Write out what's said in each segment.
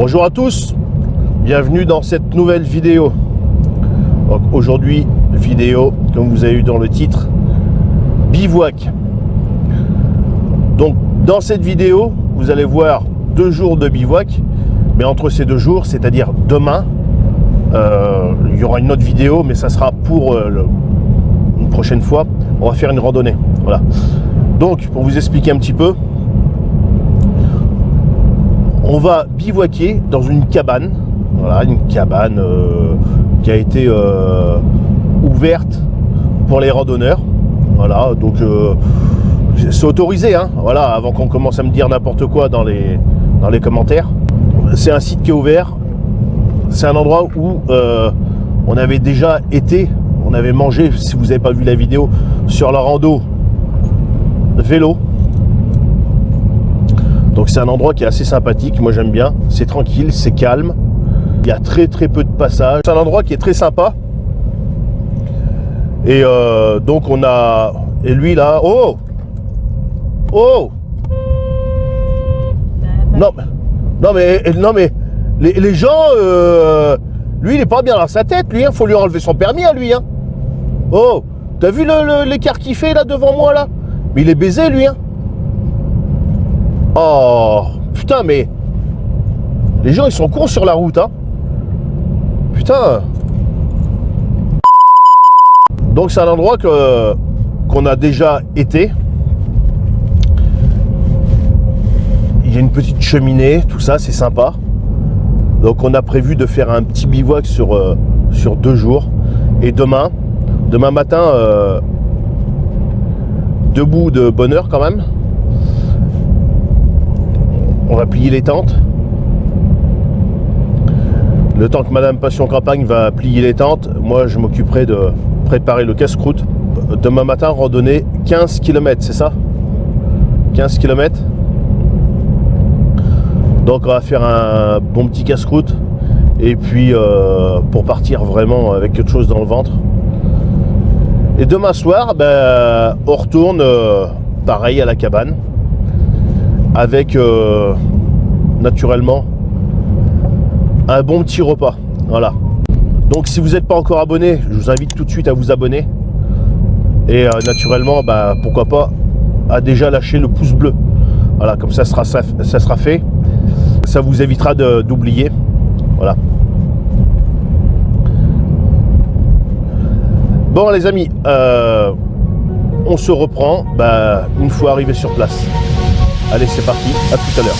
Bonjour à tous, bienvenue dans cette nouvelle vidéo. Donc aujourd'hui, vidéo, comme vous avez eu dans le titre, bivouac. Donc dans cette vidéo, vous allez voir 2 jours de bivouac, mais entre ces 2 jours, c'est-à-dire demain, il y aura une autre vidéo, mais ça sera pour une prochaine fois. On va faire une randonnée. Voilà. Donc pour vous expliquer un petit peu, on va bivouaquer dans une cabane. Voilà, une cabane qui a été ouverte pour les randonneurs. Voilà, donc c'est autorisé, hein. Voilà, avant qu'on commence à me dire n'importe quoi dans les commentaires. C'est un site qui est ouvert. C'est un endroit où on avait déjà été, on avait mangé, si vous n'avez pas vu la vidéo, sur la rando vélo. Donc c'est un endroit qui est assez sympathique, moi j'aime bien, c'est tranquille, c'est calme, il y a très peu de passages. C'est un endroit qui est très sympa. Et donc on a... Et lui là... Oh Non mais les gens... lui il est pas bien dans sa tête, lui, hein, faut lui enlever son permis à lui, hein. Oh, t'as vu l'écart qu'il fait là devant moi là? Mais il est baisé lui, hein. Oh, putain, mais les gens ils sont cons sur la route, hein. Putain. Donc c'est un endroit qu'on a déjà été. Il y a une petite cheminée, tout ça, c'est sympa. Donc on a prévu de faire un petit bivouac sur 2 jours. Et demain matin, debout de bonne heure quand même. On va plier les tentes. Le temps que Madame Passion Campagne va plier les tentes, moi je m'occuperai de préparer le casse-croûte. Demain matin, randonnée 15 km, c'est ça? 15 km. Donc on va faire un bon petit casse-croûte. Et puis pour partir vraiment avec quelque chose dans le ventre. Et demain soir, ben, on retourne pareil à la cabane. Avec naturellement un bon petit repas. Voilà. Donc si vous n'êtes pas encore abonné, je vous invite tout de suite à vous abonner. Et naturellement, bah, pourquoi pas, à déjà lâcher le pouce bleu. Voilà, comme ça sera fait. Ça vous évitera d'oublier. Voilà. Bon les amis, on se reprend une fois arrivé sur place. Allez, c'est parti, à tout à l'heure.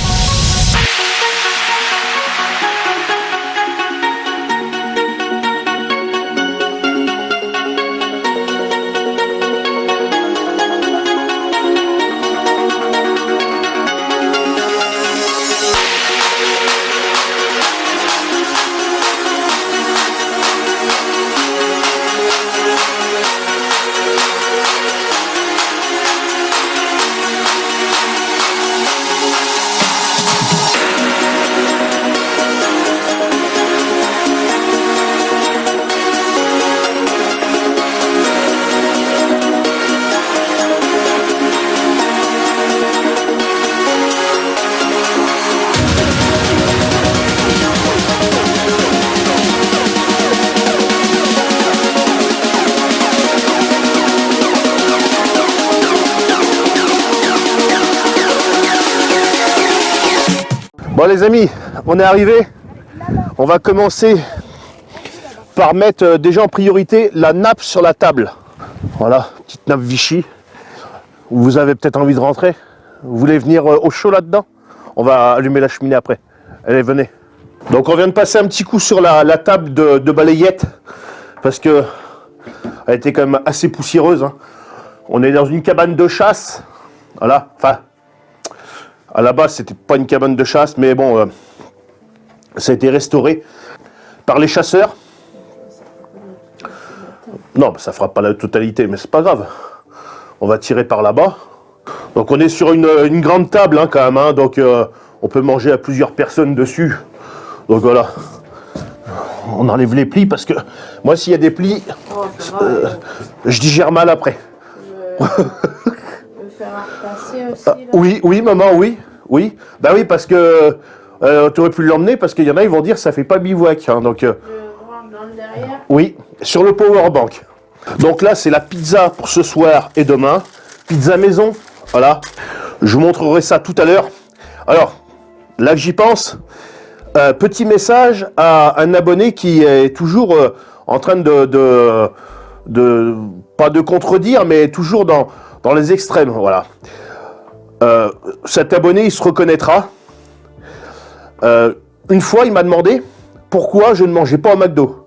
Bon les amis, on est arrivé. On va commencer par mettre déjà en priorité la nappe sur la table. Voilà, petite nappe Vichy. Vous avez peut-être envie de rentrer? Vous voulez venir au chaud là-dedans? On va allumer la cheminée après. Allez, venez. Donc on vient de passer un petit coup sur la table de balayette. Parce que elle était quand même assez poussiéreuse, hein. On est dans une cabane de chasse. Voilà, enfin... À la base, c'était pas une cabane de chasse, mais bon, ça a été restauré par les chasseurs. Non, ça fera pas la totalité, mais c'est pas grave. On va tirer par là-bas. Donc on est sur une grande table, hein, quand même, hein, donc on peut manger à plusieurs personnes dessus. Donc voilà. On enlève les plis parce que moi, s'il y a des plis, je digère mal après. Faire repasser aussi là. Oui, maman, oui. Bah oui, parce que Tu aurais pu l'emmener parce qu'il y en a, ils vont dire ça fait pas bivouac. Hein, donc, Le grand dans le derrière. oui, sur le powerbank. Donc là, c'est la pizza pour ce soir et demain. Pizza maison, voilà. Je vous montrerai ça tout à l'heure. Alors, là que j'y pense, petit message à un abonné qui est toujours en train pas de contredire, mais toujours dans les extrêmes, voilà. Cet abonné, il se reconnaîtra. Une fois, il m'a demandé pourquoi je ne mangeais pas au McDo.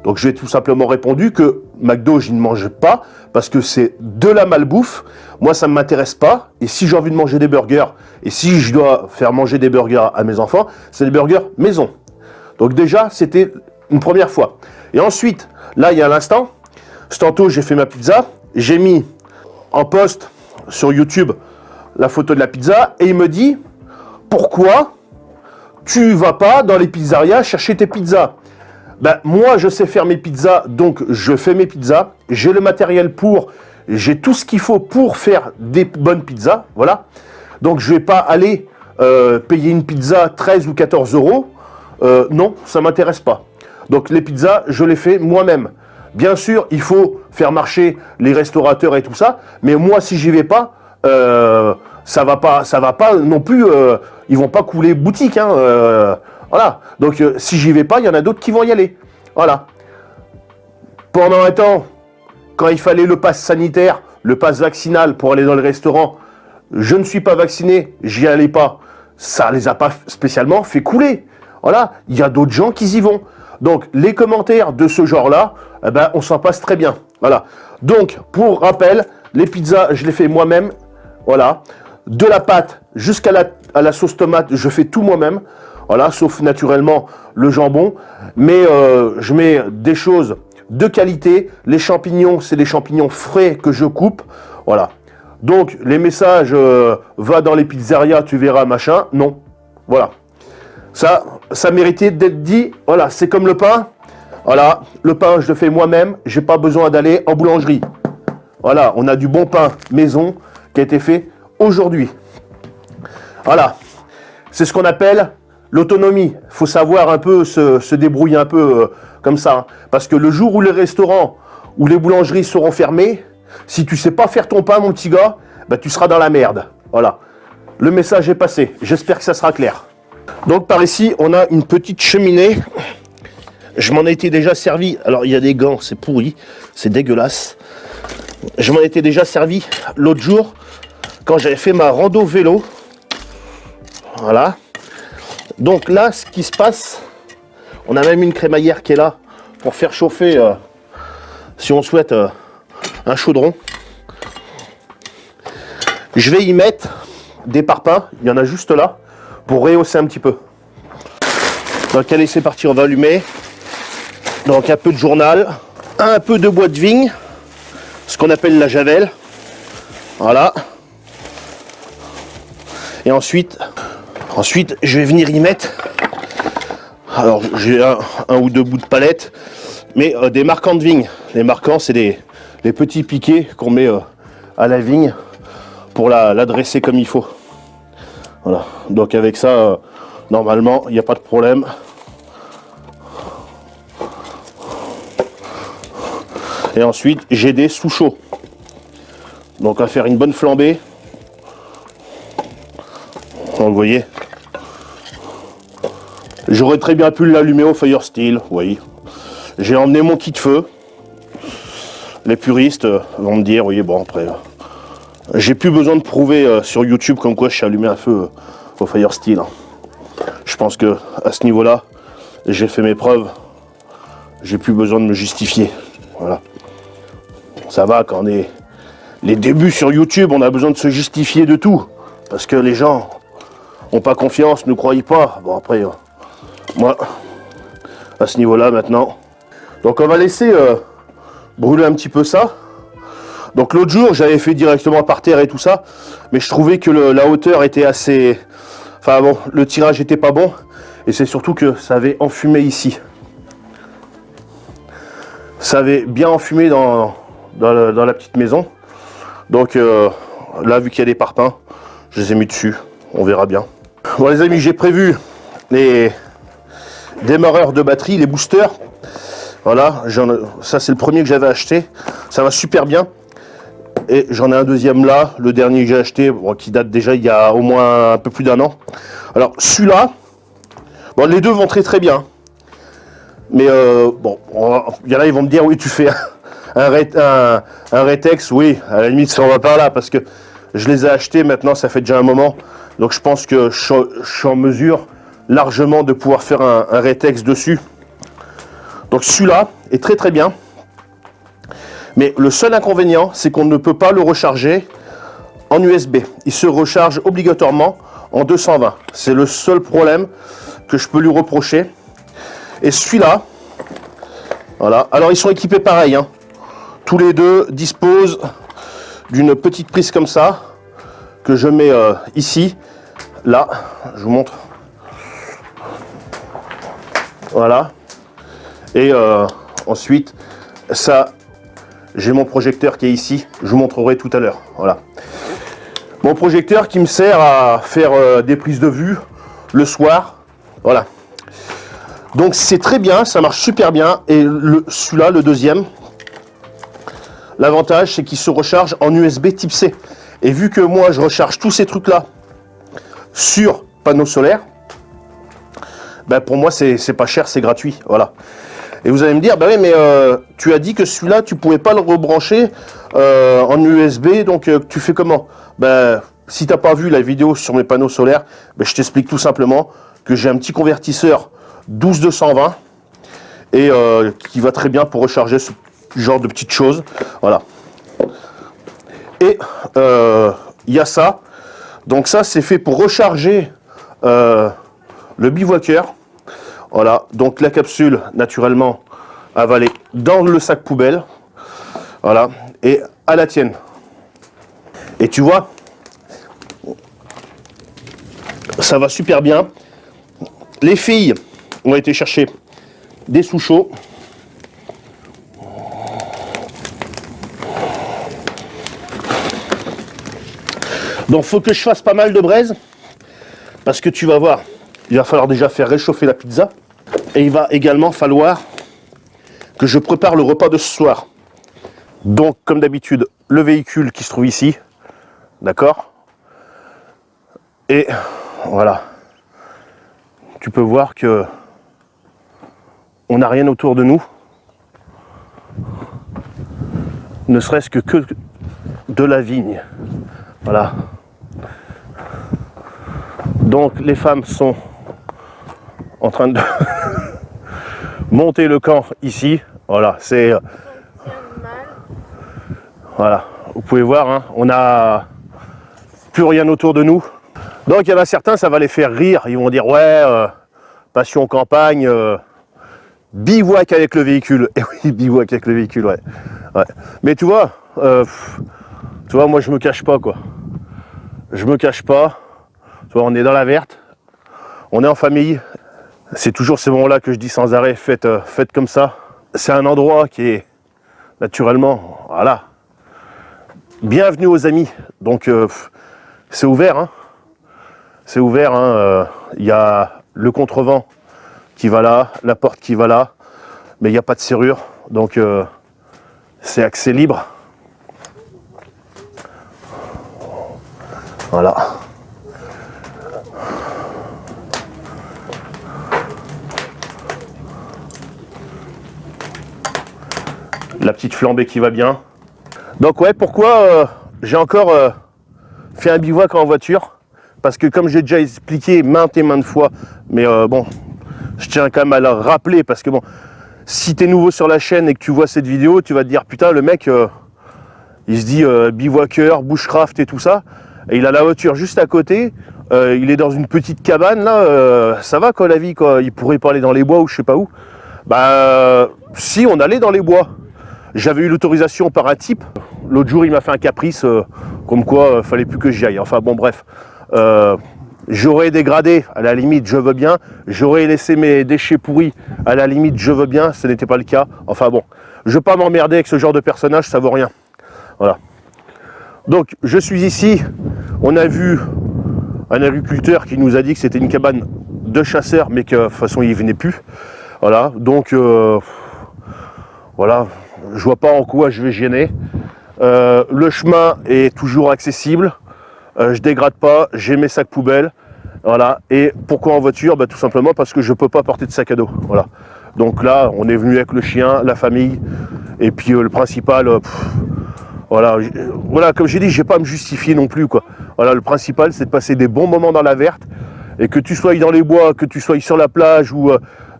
Donc, je lui ai tout simplement répondu que McDo, je ne mange pas parce que c'est de la malbouffe. Moi, ça ne m'intéresse pas. Et si j'ai envie de manger des burgers, et si je dois faire manger des burgers à mes enfants, c'est des burgers maison. Donc déjà, c'était une première fois. Et ensuite, là, il y a l'instant, tantôt, j'ai fait ma pizza. J'ai mis en post sur YouTube la photo de la pizza. Et il me dit, pourquoi tu vas pas dans les pizzerias chercher tes pizzas? Ben, moi, je sais faire mes pizzas, donc je fais mes pizzas. J'ai le matériel j'ai tout ce qu'il faut pour faire des bonnes pizzas, voilà. Donc, je vais pas aller payer une pizza 13 ou 14 euros. Non, ça m'intéresse pas. Donc, les pizzas, je les fais moi-même. Bien sûr, il faut faire marcher les restaurateurs et tout ça, mais moi, si j'y vais pas, ça va pas non plus. Ils vont pas couler boutique, hein. Voilà, donc si j'y vais pas, il y en a d'autres qui vont y aller. Voilà. Pendant un temps, quand il fallait le pass sanitaire, le pass vaccinal pour aller dans le restaurant, je ne suis pas vacciné, j'y allais pas. Ça les a pas spécialement fait couler. Voilà, il y a d'autres gens qui y vont. Donc les commentaires de ce genre-là, eh ben, on s'en passe très bien. Voilà. Donc, pour rappel, les pizzas, je les fais moi-même. Voilà. De la pâte jusqu'à la sauce tomate, je fais tout moi-même. Voilà, sauf naturellement le jambon. Mais je mets des choses de qualité. Les champignons, c'est des champignons frais que je coupe. Voilà. Donc, les messages, va dans les pizzerias, tu verras, machin. Non. Voilà. Ça méritait d'être dit. Voilà, c'est comme le pain. Voilà, le pain, je le fais moi-même. J'ai pas besoin d'aller en boulangerie. Voilà, on a du bon pain maison qui a été fait aujourd'hui. Voilà. C'est ce qu'on appelle l'autonomie. Il faut savoir un peu se débrouiller un peu comme ça. Hein. Parce que le jour où les restaurants ou les boulangeries seront fermés, si tu sais pas faire ton pain, mon petit gars, ben, tu seras dans la merde. Voilà. Le message est passé. J'espère que ça sera clair. Donc par ici, on a une petite cheminée. Je m'en étais déjà servi. Alors il y a des gants, c'est pourri, c'est dégueulasse. Je m'en étais déjà servi l'autre jour quand j'avais fait ma rando vélo. Voilà. Donc là, ce qui se passe, on a même une crémaillère qui est là pour faire chauffer, si on souhaite, un chaudron. Je vais y mettre des parpaings, il y en a juste là, pour rehausser un petit peu. Donc allez, c'est parti, on va allumer. Donc un peu de journal, un peu de bois de vigne, ce qu'on appelle la javel. Voilà. Et ensuite, je vais venir y mettre. Alors, j'ai un ou deux bouts de palette, mais des marquants de vigne. Les marquants, c'est les petits piquets qu'on met à la vigne pour la dresser comme il faut. Voilà. Donc avec ça, normalement, il n'y a pas de problème. Et ensuite, j'ai des sous chauds. Donc, on va faire une bonne flambée. Donc, vous voyez. J'aurais très bien pu l'allumer au fire steel, oui. J'ai emmené mon kit feu. Les puristes vont me dire, oui, bon, après, j'ai plus besoin de prouver sur YouTube comme quoi je suis allumé un feu au fire steel. Hein. Je pense que à ce niveau-là, j'ai fait mes preuves. J'ai plus besoin de me justifier. Voilà. Ça va quand on est les débuts sur YouTube, on a besoin de se justifier de tout. Parce que les gens n'ont pas confiance, ne croient pas. Bon, après, moi, à ce niveau-là, maintenant. Donc, on va laisser brûler un petit peu ça. Donc, l'autre jour, j'avais fait directement par terre et tout ça. Mais je trouvais que la hauteur était assez... Enfin, bon, le tirage était pas bon. Et c'est surtout que ça avait enfumé ici. Ça avait bien enfumé dans la petite maison. Donc là, vu qu'il y a des parpaings, je les ai mis dessus. On verra bien. Bon les amis, j'ai prévu les démarreurs de batterie, les boosters. Voilà, ça c'est le premier que j'avais acheté. Ça va super bien. Et j'en ai un deuxième là, le dernier que j'ai acheté, bon, qui date déjà il y a au moins un peu plus d'un an. Alors celui-là, bon, les deux vont très très bien. Mais bon, il y en a, ils vont me dire, oui, tu fais un Retex, oui, à la limite, ça on va par là, parce que je les ai achetés maintenant, ça fait déjà un moment. Donc je pense que je suis en mesure largement de pouvoir faire un Retex dessus. Donc celui-là est très très bien. Mais le seul inconvénient, c'est qu'on ne peut pas le recharger en USB. Il se recharge obligatoirement en 220. C'est le seul problème que je peux lui reprocher. Et celui-là, voilà. Alors ils sont équipés pareil, hein. Tous les deux disposent d'une petite prise comme ça, que je mets ici, là, je vous montre. Voilà. Et ensuite, ça, j'ai mon projecteur qui est ici, je vous montrerai tout à l'heure. Voilà. Mon projecteur qui me sert à faire des prises de vue le soir. Voilà. Donc c'est très bien, ça marche super bien. Et celui-là, le deuxième, l'avantage c'est qu'il se recharge en USB type C. Et vu que moi je recharge tous ces trucs-là sur panneau solaire, ben pour moi c'est pas cher, c'est gratuit. Voilà. Et vous allez me dire, bah oui, mais tu as dit que celui-là, tu pouvais pas le rebrancher en USB, donc tu fais comment? Ben, si tu n'as pas vu la vidéo sur mes panneaux solaires, ben, je t'explique tout simplement que j'ai un petit convertisseur 12220 et qui va très bien pour recharger ce genre de petites choses. Voilà. Et il y a ça. Donc ça, c'est fait pour recharger le bivouaqueur. Voilà, donc la capsule, naturellement, elle va aller dans le sac poubelle. Voilà, et à la tienne. Et tu vois, ça va super bien. Les filles ont été chercher des sous chauds. Donc, faut que je fasse pas mal de braise. Parce que tu vas voir, il va falloir déjà faire réchauffer la pizza. Et il va également falloir que je prépare le repas de ce soir. Donc, comme d'habitude, le véhicule qui se trouve ici. D'accord? Et voilà. Tu peux voir que on n'a rien autour de nous. Ne serait-ce que de la vigne. Voilà. Donc, les femmes sont en train de monter le camp ici. Voilà, c'est... Voilà, vous pouvez voir, hein, on n'a plus rien autour de nous. Donc il y en a certains, ça va les faire rire. Ils vont dire, ouais, passion campagne, bivouac avec le véhicule. Et oui, bivouac avec le véhicule, ouais. Ouais. Mais tu vois, moi je me cache pas, quoi. Je me cache pas. Tu vois, on est dans la verte, on est en famille. C'est toujours ces moments-là que je dis sans arrêt, faites comme ça. C'est un endroit qui est naturellement, voilà, bienvenue aux amis. Donc c'est ouvert, hein. C'est ouvert, hein. Il y a le contrevent qui va là, la porte qui va là, mais il n'y a pas de serrure, donc c'est accès libre. Voilà. La petite flambée qui va bien. Donc ouais, pourquoi j'ai encore fait un bivouac en voiture? Parce que comme j'ai déjà expliqué maintes et maintes fois, mais bon, je tiens quand même à le rappeler, parce que bon, si tu es nouveau sur la chaîne et que tu vois cette vidéo, tu vas te dire, putain, le mec, il se dit bivouaqueur, bushcraft et tout ça, et il a la voiture juste à côté, il est dans une petite cabane, là, ça va quoi la vie, quoi, il pourrait pas aller dans les bois ou je sais pas où. Bah, si, on allait dans les bois. J'avais eu l'autorisation par un type. L'autre jour, il m'a fait un caprice, comme quoi, fallait plus que j'y aille. Enfin bon, bref. J'aurais dégradé, à la limite, je veux bien. J'aurais laissé mes déchets pourris, à la limite, je veux bien. Ce n'était pas le cas. Enfin bon, je ne veux pas m'emmerder avec ce genre de personnage, ça vaut rien. Voilà. Donc, je suis ici. On a vu un agriculteur qui nous a dit que c'était une cabane 2 chasseurs, mais que de toute façon ils venaient plus. Voilà, donc voilà, je vois pas en quoi je vais gêner. Le chemin est toujours accessible, je dégrade pas, j'ai mes sacs poubelles. Voilà, et pourquoi en voiture? Tout simplement parce que je peux pas porter de sac à dos. Voilà. Donc là, on est venu avec le chien, la famille, et puis le principal, voilà, comme j'ai dit, j'ai pas à me justifier non plus, quoi. Voilà, le principal, c'est de passer des bons moments dans la verte, et que tu sois dans les bois, que tu sois sur la plage, ou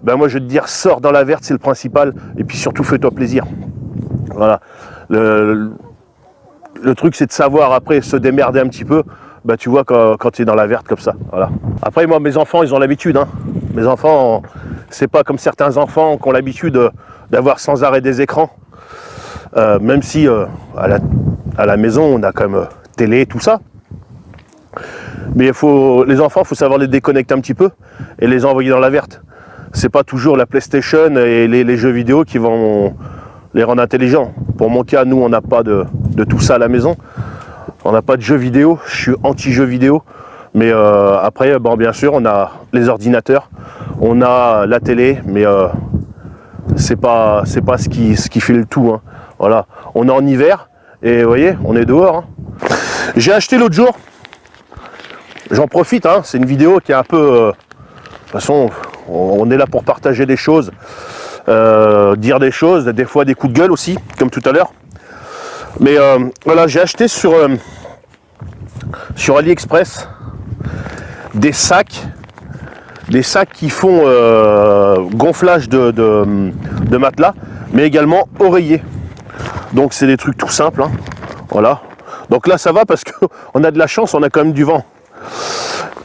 moi je vais te dire, sors dans la verte, c'est le principal, et puis surtout fais-toi plaisir. Voilà. Le truc, c'est de savoir après se démerder un petit peu. Tu vois, quand tu es dans la verte comme ça. Voilà. Après, moi, mes enfants, ils ont l'habitude. Hein. Mes enfants, c'est pas comme certains enfants qui ont l'habitude d'avoir sans arrêt des écrans. Même si à la maison, on a quand même télé, tout ça. Mais les enfants, il faut savoir les déconnecter un petit peu et les envoyer dans la verte. C'est pas toujours la PlayStation et les jeux vidéo qui vont les rendre intelligents. Pour mon cas, nous, on n'a pas de tout ça à la maison. On n'a pas de jeux vidéo, je suis anti-jeux vidéo. Mais après, bien sûr, on a les ordinateurs, on a la télé, mais c'est pas ce qui fait le tout. Hein. Voilà. On est en hiver, et vous voyez, on est dehors. Hein. J'ai acheté l'autre jour, j'en profite, hein, c'est une vidéo qui est un peu... de toute façon, on est là pour partager des choses, dire des choses, des fois des coups de gueule aussi, comme tout à l'heure. Mais voilà, j'ai acheté sur AliExpress des sacs qui font gonflage de matelas, mais également oreiller. Donc c'est des trucs tout simples. Hein. Voilà. Donc là ça va parce qu'on a de la chance, on a quand même du vent.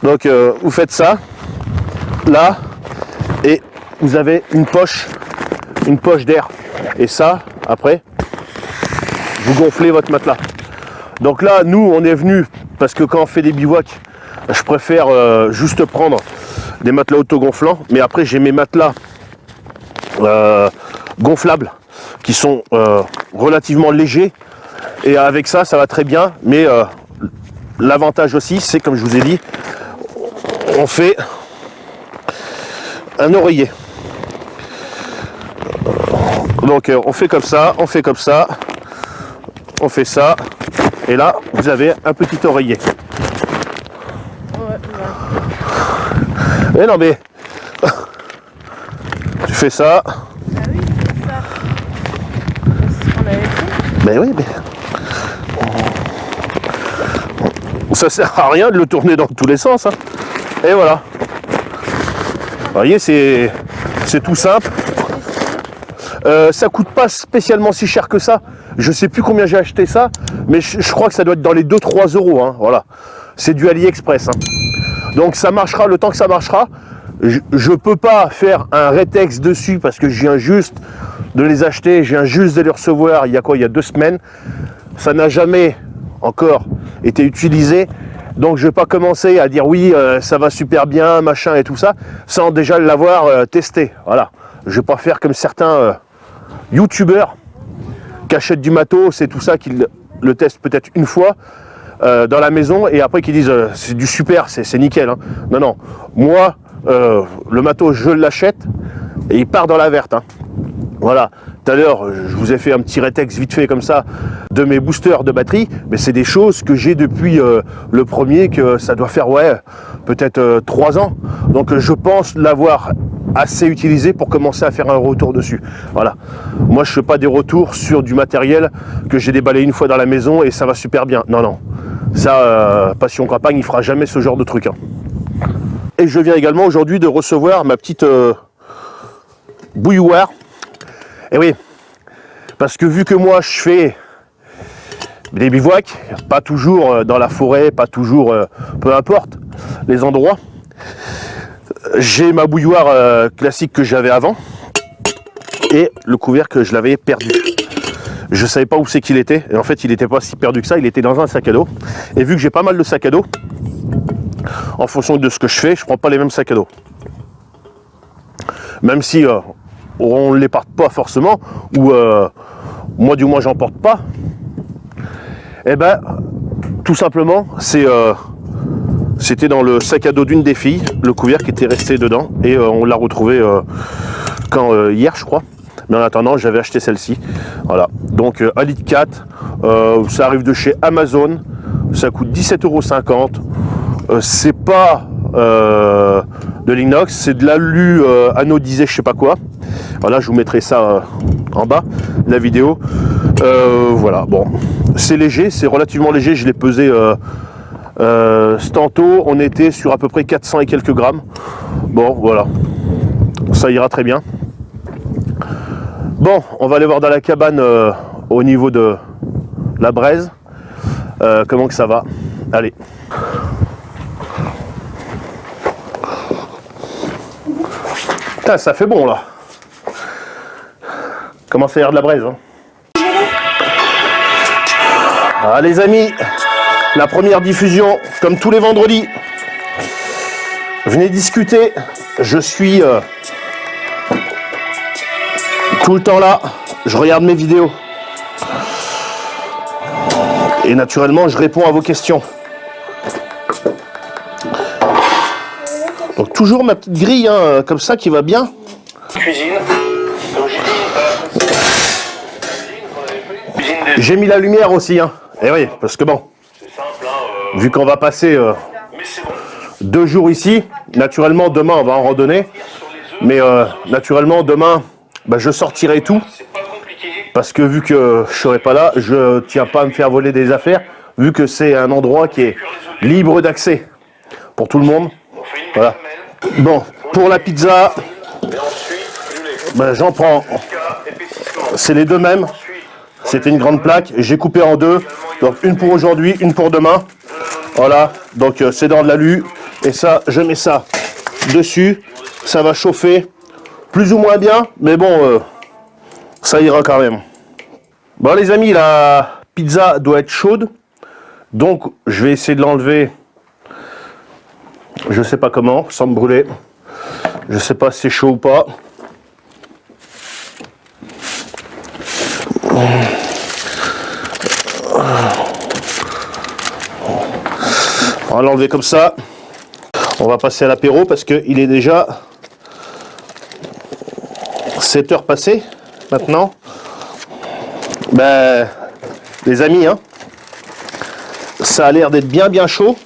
Donc vous faites ça, là, et vous avez une poche d'air. Et ça, après, vous gonflez votre matelas. Donc là, nous, on est venu parce que quand on fait des bivouacs, je préfère juste prendre des matelas autogonflants. Mais après, j'ai mes matelas gonflables qui sont relativement légers. Et avec ça, ça va très bien. Mais l'avantage aussi, c'est comme je vous ai dit, on fait un oreiller. Donc on fait comme ça, on fait comme ça, on fait ça. Et là, vous avez un petit oreiller. Mais non, mais tu fais ça. Ah oui, c'est ça. C'est ce qu'on avait fait. Ben oui, mais ça sert à rien de le tourner dans tous les sens. Hein. Et voilà. Vous voyez, c'est tout simple. Ça coûte pas spécialement si cher que ça. Je sais plus combien j'ai acheté ça, mais je crois que ça doit être dans les 2-3 euros. Hein. Voilà. C'est du AliExpress. Hein. Donc ça marchera le temps que ça marchera. Je peux pas faire un rétex dessus parce que je viens juste de les acheter, je viens juste de les recevoir il y a 2 semaines. Ça n'a jamais encore été utilisé. Donc je vais pas commencer à dire oui, ça va super bien, machin et tout ça, sans déjà l'avoir testé. Voilà. Je vais pas faire comme certains youtubeurs qui achètent du matos et tout ça, qui le testent peut-être une fois dans la maison et après qui disent c'est du super, c'est nickel. Hein. Non, non. Moi, le matos, je l'achète et il part dans la verte. Hein. Voilà. Tout à l'heure, je vous ai fait un petit rétex vite fait comme ça de mes boosters de batterie, mais c'est des choses que j'ai depuis le premier, que ça doit faire peut-être 3 ans. Donc je pense l'avoir assez utilisé pour commencer à faire un retour dessus. Voilà. Moi, je fais pas des retours sur du matériel que j'ai déballé une fois dans la maison et ça va super bien. Non, non. Ça, Passion Campagne, il fera jamais ce genre de truc. Hein. Et je viens également aujourd'hui de recevoir ma petite bouilloire. Et oui, parce que vu que moi je fais des bivouacs, pas toujours dans la forêt, pas toujours, peu importe les endroits, j'ai ma bouilloire classique que j'avais avant et le couvercle je l'avais perdu. Je savais pas où c'est qu'il était et en fait il n'était pas si perdu que ça, il était dans un sac à dos. Et vu que j'ai pas mal de sacs à dos, en fonction de ce que je fais, je prends pas les mêmes sacs à dos. Même si on ne les porte pas forcément, ou moi du moins j'en porte pas, et ben tout simplement c'est C'était dans le sac à dos d'une des filles, le couvercle était resté dedans et on l'a retrouvé hier je crois. Mais en attendant j'avais acheté celle-ci. Voilà, donc 1,4 litre, ça arrive de chez Amazon, ça coûte 17,50 €. C'est pas de l'inox, c'est de l'alu anodisé je sais pas quoi. Voilà, je vous mettrai ça en bas de la vidéo. Voilà, bon, c'est léger, c'est relativement léger, je l'ai pesé tantôt, on était sur à peu près 400 et quelques grammes. Bon, voilà, ça ira très bien. Bon, on va aller voir dans la cabane au niveau de la braise comment que ça va. Allez. Putain, ça fait bon là. Commence à y avoir de la braise. Hein. Ah les amis, la première diffusion, comme tous les vendredis. Venez discuter. Je suis tout le temps là. Je regarde mes vidéos. Et naturellement, je réponds à vos questions. Donc toujours ma petite grille, hein, comme ça, qui va bien. Cuisine. J'ai mis la lumière aussi, hein. Et oui, parce que bon, vu qu'on va passer 2 jours ici, naturellement demain on va en randonnée, mais naturellement demain, bah, je sortirai tout, parce que vu que je serai pas là, je tiens pas à me faire voler des affaires, vu que c'est un endroit qui est libre d'accès pour tout le monde. Voilà. Bon, pour la pizza, ben, j'en prends. C'est les deux mêmes. C'était une grande plaque. J'ai coupé en deux. Donc une pour aujourd'hui, une pour demain. Voilà. Donc c'est dans de l'alu. Et ça, je mets ça dessus. Ça va chauffer plus ou moins bien. Mais bon, ça ira quand même. Bon les amis, la pizza doit être chaude. Donc je vais essayer de l'enlever. Je sais pas comment, sans me brûler. Je sais pas si c'est chaud ou pas. On va l'enlever comme ça. On va passer à l'apéro parce qu'il est déjà 7 heures passées maintenant. Ben, les amis, hein, ça a l'air d'être bien chaud.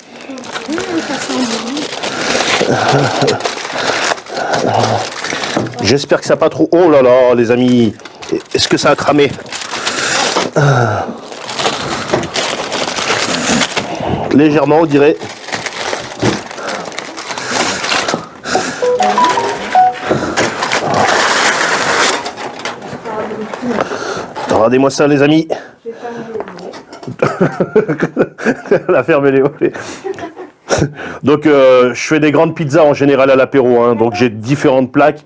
J'espère que ça n'a pas trop... Oh là là, les amis, est-ce que ça a cramé? Légèrement, on dirait. Regardez-moi ça, les amis. La ferme les volets. Donc je fais des grandes pizzas en général à l'apéro, hein, donc j'ai différentes plaques.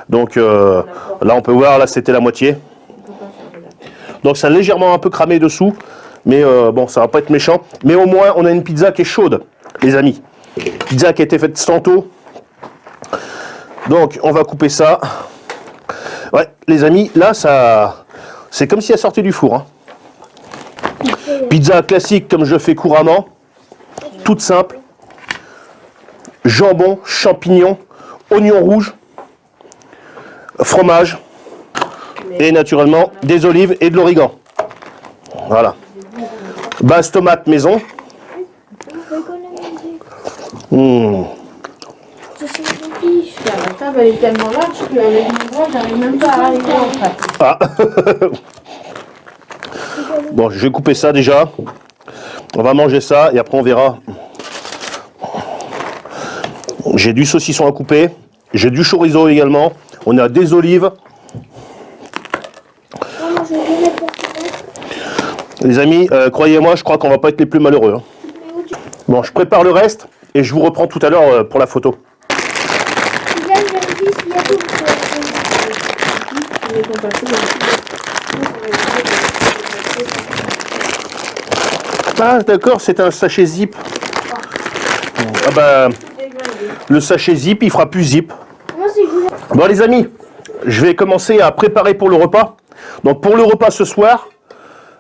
Donc là on peut voir, là c'était la moitié. Donc ça a légèrement un peu cramé dessous, mais bon ça va pas être méchant. Mais au moins on a une pizza qui est chaude, les amis. Pizza qui a été faite tantôt. Donc on va couper ça. Ouais les amis, là ça, c'est comme si elle sortait du four. Hein. Pizza classique comme je fais couramment, toute simple. Jambon, champignons, oignons rouges, fromage et naturellement des olives et de l'origan. Voilà. Base tomate maison. La table elle est tellement large qu'avec mon bras j'arrive même pas à arriver en fait. Ah. Bon, je vais couper ça déjà. On va manger ça et après on verra. J'ai du saucisson à couper, j'ai du chorizo également, on a des olives. Les amis, croyez-moi, je crois qu'on va pas être les plus malheureux. Hein. Bon, je prépare le reste et je vous reprends tout à l'heure pour la photo. Ah d'accord, c'est un sachet zip. Ah bah... Le sachet zip, il fera plus zip. Bon les amis, je vais commencer à préparer pour le repas. Donc pour le repas ce soir,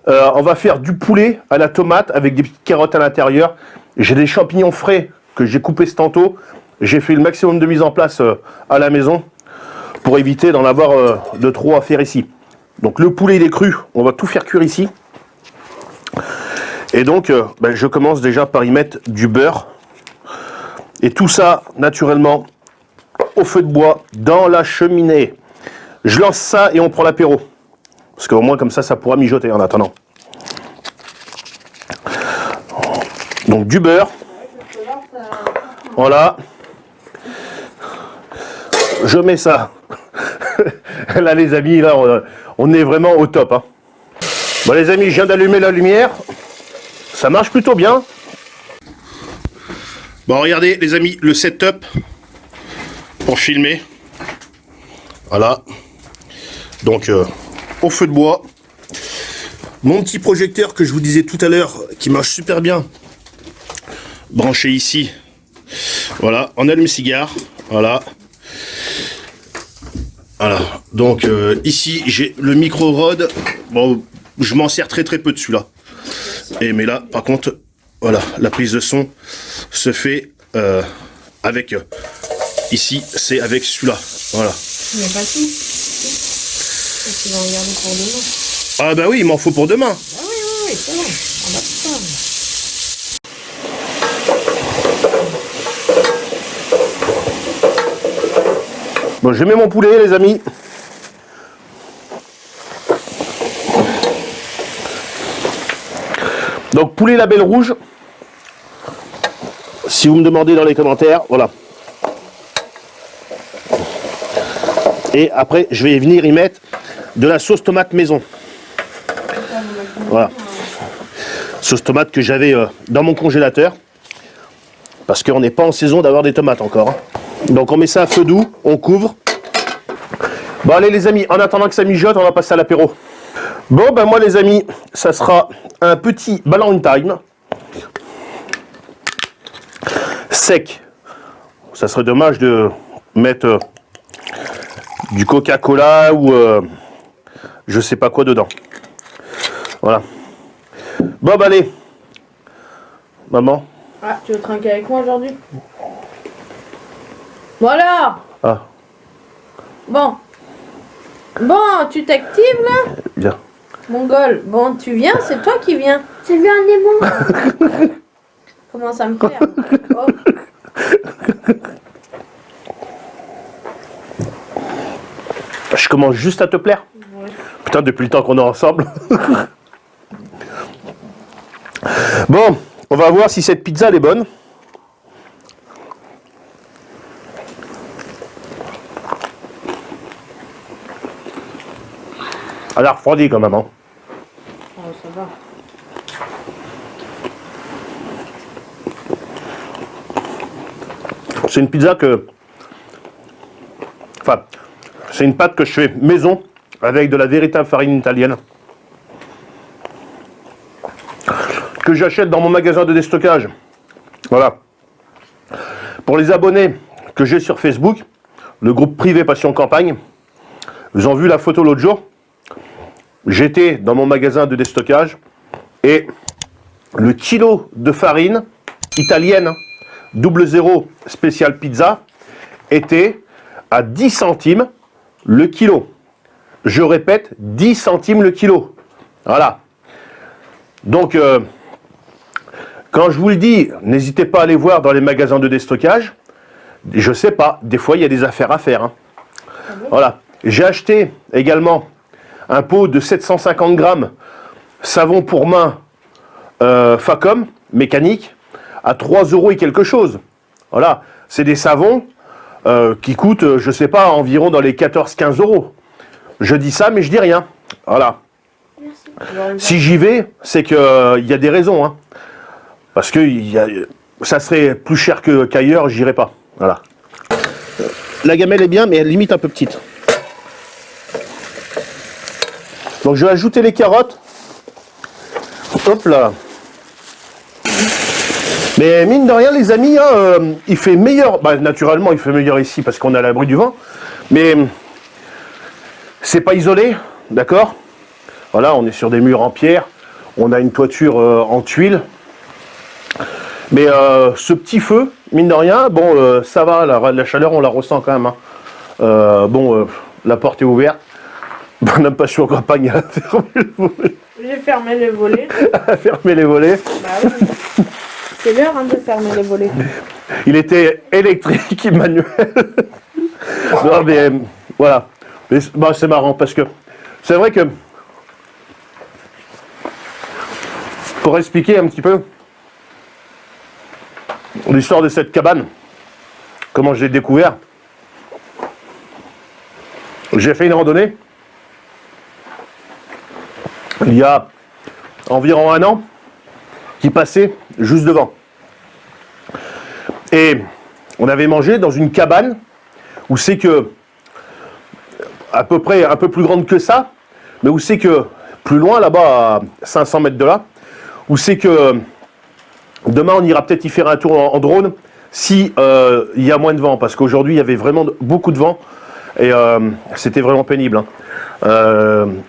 on va faire du poulet à la tomate avec des petites carottes à l'intérieur. J'ai des champignons frais que j'ai coupé ce tantôt. J'ai fait le maximum de mise en place à la maison pour éviter d'en avoir de trop à faire ici. Donc le poulet il est cru, on va tout faire cuire ici. Et donc je commence déjà par y mettre du beurre. Et tout ça naturellement au feu de bois dans la cheminée. Je lance ça et on prend l'apéro. Parce qu'au moins comme ça pourra mijoter en attendant. Donc du beurre. Voilà. Je mets ça. Là les amis, là on est vraiment au top. Hein. Bon les amis, je viens d'allumer la lumière. Ça marche plutôt bien. Bon regardez les amis, le setup pour filmer. Voilà. Donc au feu de bois. Mon petit projecteur que je vous disais tout à l'heure, qui marche super bien. Branché ici. Voilà, en allume-cigare. Voilà. Voilà. Donc ici j'ai le micro Rode. Bon, je m'en sers très peu de celui-là. Mais là, par contre, voilà, la prise de son se fait avec ici, c'est avec celui-là. Voilà. Il n'y a pas tout. Tu vas regarder pour demain. Ah bah oui, il m'en faut pour demain. Ah oui, c'est bon. On va tout ça. Bon, je mets mon poulet, les amis. Donc, poulet label rouge. Si vous me demandez dans les commentaires, voilà. Et après, je vais venir y mettre de la sauce tomate maison. Voilà. Sauce tomate que j'avais dans mon congélateur. Parce qu'on n'est pas en saison d'avoir des tomates encore. Hein. Donc on met ça à feu doux, on couvre. Bon allez les amis, en attendant que ça mijote, on va passer à l'apéro. Bon ben moi les amis, ça sera un petit Valentine. Sec. Ça serait dommage de mettre du Coca-Cola ou je sais pas quoi dedans. Voilà. Bon ben allez. Maman. Ah, tu veux trinquer avec moi aujourd'hui? Voilà. Ah. Bon. Bon, tu t'actives là? Bien. Mongol. Bon, tu viens, c'est toi qui viens. C'est vu un démon. Comment ça me plaire? Oh. Je commence juste à te plaire. Ouais. Putain, depuis le temps qu'on est ensemble. Bon, on va voir si cette pizza elle est bonne. Elle a refroidi quand même. Hein. Oh, ça va. C'est une pizza que... Enfin, c'est une pâte que je fais maison avec de la véritable farine italienne. Que j'achète dans mon magasin de déstockage. Voilà. Pour les abonnés que j'ai sur Facebook, le groupe privé Passion Campagne, vous avez vu la photo l'autre jour. J'étais dans mon magasin de déstockage et le kilo de farine italienne 00 spécial pizza était à 10 centimes le kilo. Je répète, 10 centimes le kilo. Voilà. Donc, quand je vous le dis, n'hésitez pas à aller voir dans les magasins de déstockage. Je sais pas, des fois il y a des affaires à faire. Hein. Voilà. J'ai acheté également un pot de 750 grammes savon pour main Facom mécanique à 3 € et quelque chose. Voilà. C'est des savons qui coûtent, je sais pas, environ dans les 14-15 €. Je dis ça, mais je dis rien. Voilà. Si j'y vais, c'est qu'il y a des raisons. Hein. Parce que ça serait plus cher qu'ailleurs, j'irai pas. Voilà. La gamelle est bien, mais elle est limite un peu petite. Donc je vais ajouter les carottes. Hop là. Mais mine de rien, les amis, hein, il fait meilleur. Bah, naturellement, il fait meilleur ici parce qu'on est à l'abri du vent. Mais c'est pas isolé, d'accord? Voilà, on est sur des murs en pierre. On a une toiture en tuiles. Mais ce petit feu, mine de rien, bon, ça va, la chaleur, on la ressent quand même. Hein. Bon, la porte est ouverte. On n'a pas su en campagne à fermer le volet. J'ai fermé les volets. À fermer les volets. Bah oui. C'est l'heure hein, de fermer les volets. Il était électrique et manuel. Non, mais voilà. Bah, c'est marrant parce que c'est vrai que pour expliquer un petit peu l'histoire de cette cabane, comment je l'ai découvert, j'ai fait une randonnée il y a environ 1 an qui passait juste devant. Et on avait mangé dans une cabane où c'est que à peu près un peu plus grande que ça, mais où c'est que plus loin là-bas à 500 mètres de là, où c'est que demain on ira peut-être y faire un tour en drone si il y a moins de vent, parce qu'aujourd'hui il y avait vraiment beaucoup de vent et c'était vraiment pénible. Hein.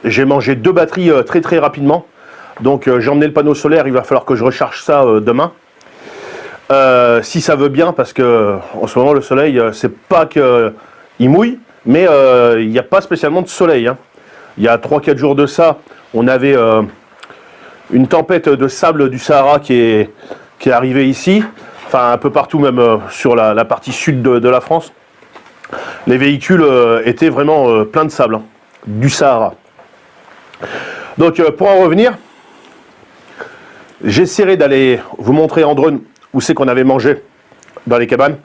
J'ai mangé 2 batteries très très rapidement, donc j'ai emmené le panneau solaire, il va falloir que je recharge ça demain. Si ça veut bien, parce que en ce moment le soleil, c'est pas qu'il mouille, mais il n'y a pas spécialement de soleil. Hein. Il y a 3-4 jours de ça, on avait une tempête de sable du Sahara qui est arrivée ici, enfin un peu partout, même sur la partie sud de la France. Les véhicules étaient vraiment pleins de sable, hein, du Sahara. Donc pour en revenir, j'essaierai d'aller vous montrer en drone où c'est qu'on avait mangé dans les cabanes.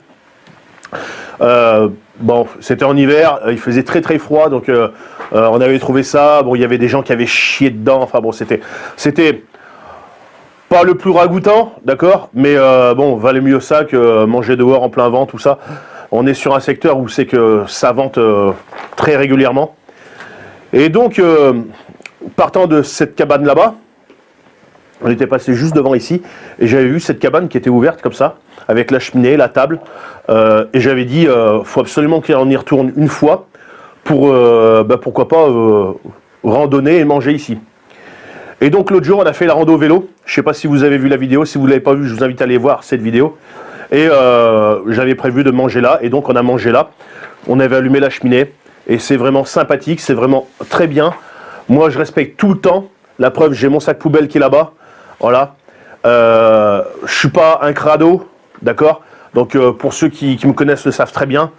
Bon, c'était en hiver, il faisait très très froid, donc on avait trouvé ça. Bon, il y avait des gens qui avaient chié dedans. Enfin bon, c'était pas le plus ragoûtant, d'accord, mais bon, valait mieux ça que manger dehors en plein vent, tout ça. On est sur un secteur où c'est que ça vente très régulièrement. Et donc, partant de cette cabane là-bas, on était passé juste devant ici, et j'avais vu cette cabane qui était ouverte comme ça, avec la cheminée, la table, et j'avais dit, faut absolument qu'on y retourne une fois, pour, pourquoi pas, randonner et manger ici. Et donc l'autre jour, on a fait la rando vélo, je ne sais pas si vous avez vu la vidéo, si vous ne l'avez pas vue, je vous invite à aller voir cette vidéo, et j'avais prévu de manger là, et donc on a mangé là, on avait allumé la cheminée, et c'est vraiment sympathique, c'est vraiment très bien. Moi, je respecte tout le temps, la preuve, j'ai mon sac poubelle qui est là-bas. Voilà. Je suis pas un crado, d'accord. Donc pour ceux qui me connaissent le savent très bien.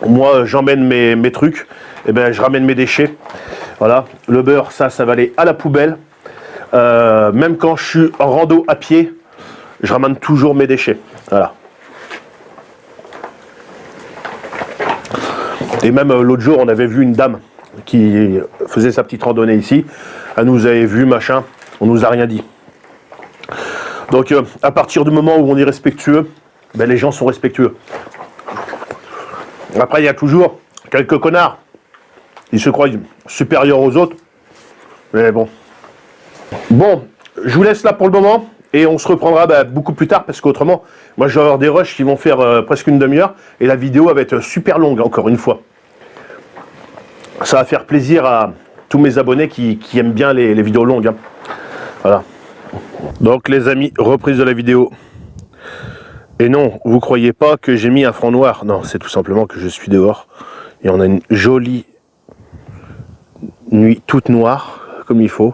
Moi j'emmène mes trucs, et ben je ramène mes déchets. Voilà. Le beurre, ça va aller à la poubelle. Même quand je suis en rando à pied, je ramène toujours mes déchets. Voilà. Et même l'autre jour, on avait vu une dame qui faisait sa petite randonnée ici. Elle nous avait vu, machin, on nous a rien dit. Donc à partir du moment où on est respectueux, ben, les gens sont respectueux. Après, il y a toujours quelques connards. Ils se croient supérieurs aux autres. Mais bon. Bon, je vous laisse là pour le moment. Et on se reprendra beaucoup plus tard, parce qu'autrement, moi je vais avoir des rushs qui vont faire presque une demi-heure. Et la vidéo va être super longue, encore une fois. Ça va faire plaisir à tous mes abonnés qui aiment bien les vidéos longues. Hein. Voilà. Donc les amis, reprise de la vidéo. Et non, vous croyez pas que j'ai mis un fond noir. Non, c'est tout simplement que je suis dehors. Et on a une jolie nuit toute noire, comme il faut.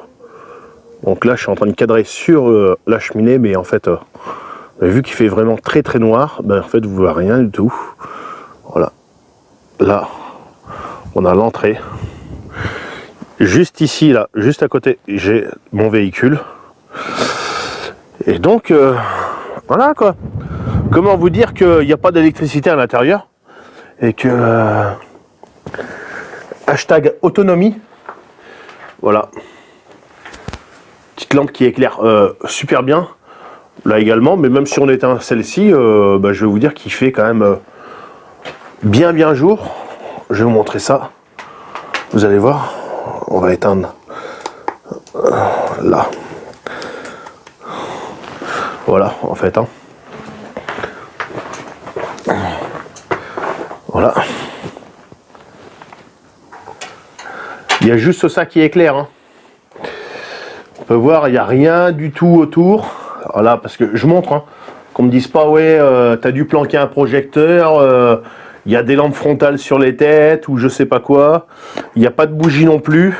Donc là, je suis en train de cadrer sur la cheminée, mais en fait, vu qu'il fait vraiment très très noir, ben, en fait, vous ne voyez rien du tout. Voilà. Là, on a l'entrée. Juste ici, là, juste à côté, j'ai mon véhicule. Et donc, voilà quoi. Comment vous dire qu'il n'y a pas d'électricité à l'intérieur et que hashtag autonomie. Voilà. Petite lampe qui éclaire super bien. Là également, mais même si on éteint celle-ci, je vais vous dire qu'il fait quand même bien jour. Je vais vous montrer ça. Vous allez voir. On va éteindre là. Voilà, en fait. Hein. Voilà. Il y a juste ça qui éclaire. Hein. peut voir, il n'y a rien du tout autour. Voilà, parce que je montre, hein, qu'on me dise pas, ouais, t'as dû planquer un projecteur, il y a des lampes frontales sur les têtes, ou je sais pas quoi. Il n'y a pas de bougie non plus.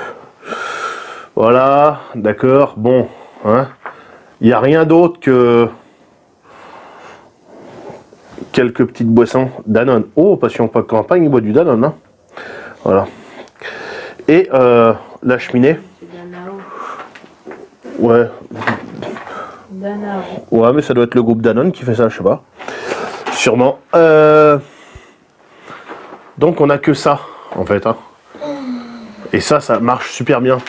Voilà, d'accord, bon, hein. Il n'y a rien d'autre que quelques petites boissons Danone. Oh, Passion pas campagne, il boit du Danone, hein. Voilà. Et la cheminée. Ouais. Danone. Ouais, mais ça doit être le groupe Danone qui fait ça, je sais pas. Sûrement. Donc on a que ça, en fait, hein. Et ça marche super bien.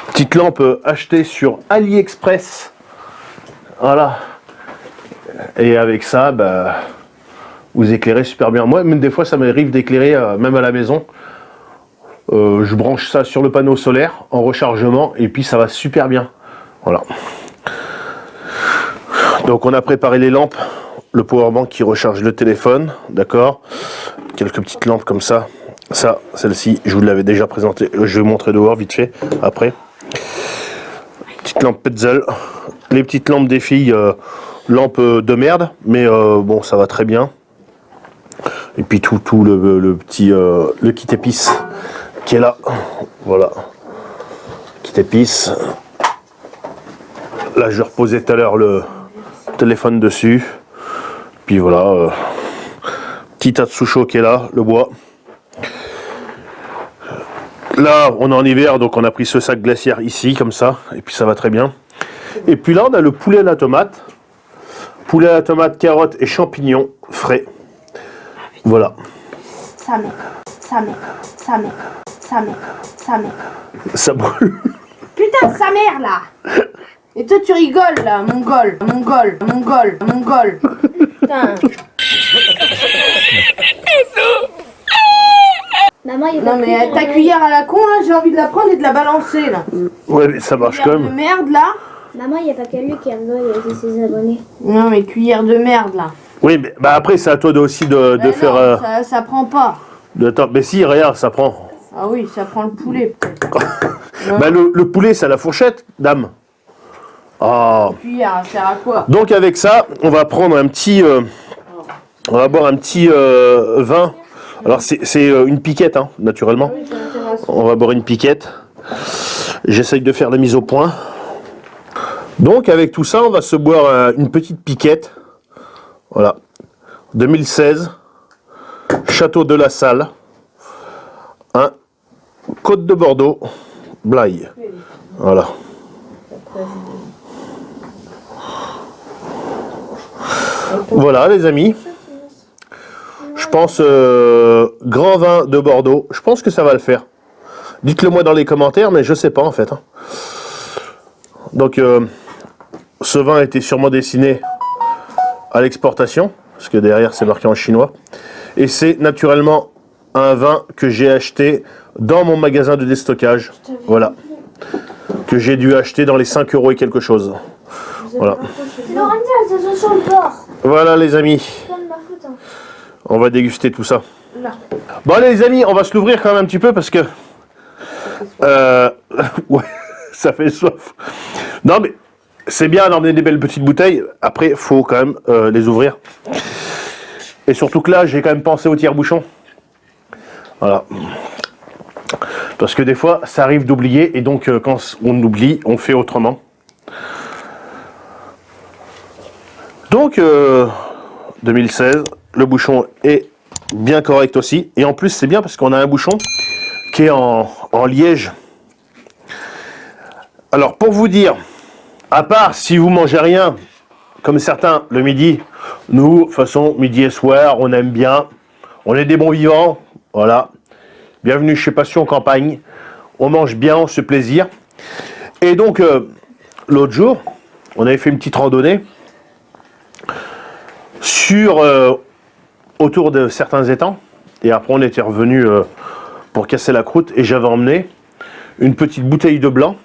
Petite lampe achetée sur AliExpress. Voilà. Et avec ça, bah, vous éclairez super bien. Moi, même des fois, ça m'arrive d'éclairer, même à la maison. Je branche ça sur le panneau solaire en rechargement et puis ça va super bien. Voilà. Donc on a préparé les lampes, le powerbank qui recharge le téléphone, d'accord. Quelques petites lampes comme ça. Ça, celle-ci, je vous l'avais déjà présenté. Je vais vous montrer dehors vite fait après. Petite lampe Petzl. Les petites lampes des filles, lampes de merde, mais bon, ça va très bien. Et puis tout le petit le kit épice qui est là. Voilà. Kit épice. Là, je reposais tout à l'heure le téléphone dessus. Puis voilà. Petit Atsucho qui est là, le bois. Là, on est en hiver, donc on a pris ce sac glaciaire ici, comme ça. Et puis ça va très bien. Et puis là, on a le poulet à la tomate. Poulet à la tomate, carottes et champignons frais. Voilà. Ça brûle. Putain, sa mère là. Et toi tu rigoles là, mongol. Putain. Maman, il y a Non pas mais ta cuillère à la con là, j'ai envie de la prendre et de la balancer là. Ouais, mais ça marche Cuillère quand de même. merde là. Maman, il n'y a pas que lui qui aime avec ses abonnés. Non mais cuillère de merde là. Oui, mais bah après, c'est à toi aussi de Ben faire. non, ça prend pas. Mais si, regarde, ça prend. Ah oui, ça prend le poulet peut-être. Bah, le poulet, c'est à la fourchette, dame. Ah. La cuillère, elle sert à quoi? Donc avec ça, on va prendre un petit. On va boire un petit vin. Alors c'est une piquette, hein, naturellement. Oui, ça m'intéresse. On va boire une piquette. J'essaye de faire la mise au point. Donc avec tout ça, on va se boire une petite piquette. Voilà. 2016. Château de la Salle. Un Côte de Bordeaux. Blaye. Voilà. Voilà les amis. Je pense grand vin de Bordeaux. Je pense que ça va le faire. Dites-le moi dans les commentaires, mais je sais pas en fait, hein. Donc ce vin a été sûrement destiné à l'exportation, parce que derrière c'est marqué en chinois. Et c'est naturellement un vin que j'ai acheté dans mon magasin de déstockage. Voilà. Que j'ai dû acheter dans les 5 € et quelque chose. Voilà. Lorenza, ça se sur le bord. Voilà les amis. Pas de ma faute, hein. On va déguster tout ça. Non. Bon allez les amis, on va se l'ouvrir quand même un petit peu parce que... ouais, ça fait soif. Non mais c'est bien d'emmener des belles petites bouteilles. Après, il faut quand même les ouvrir. Et surtout que là, j'ai quand même pensé au tire-bouchon. Voilà. Parce que des fois, ça arrive d'oublier. Et donc, quand on oublie, on fait autrement. Donc, 2016, le bouchon est bien correct aussi. Et en plus, c'est bien parce qu'on a un bouchon qui est en liège. Alors, pour vous dire, à part si vous mangez rien, comme certains le midi, nous, de toute façon, midi et soir, on aime bien. On est des bons vivants. Voilà. Bienvenue chez Passion Campagne. On mange bien, on se fait plaisir. Et donc, l'autre jour, on avait fait une petite randonnée autour de certains étangs. Et après, on était revenu pour casser la croûte. Et j'avais emmené une petite bouteille de blanc.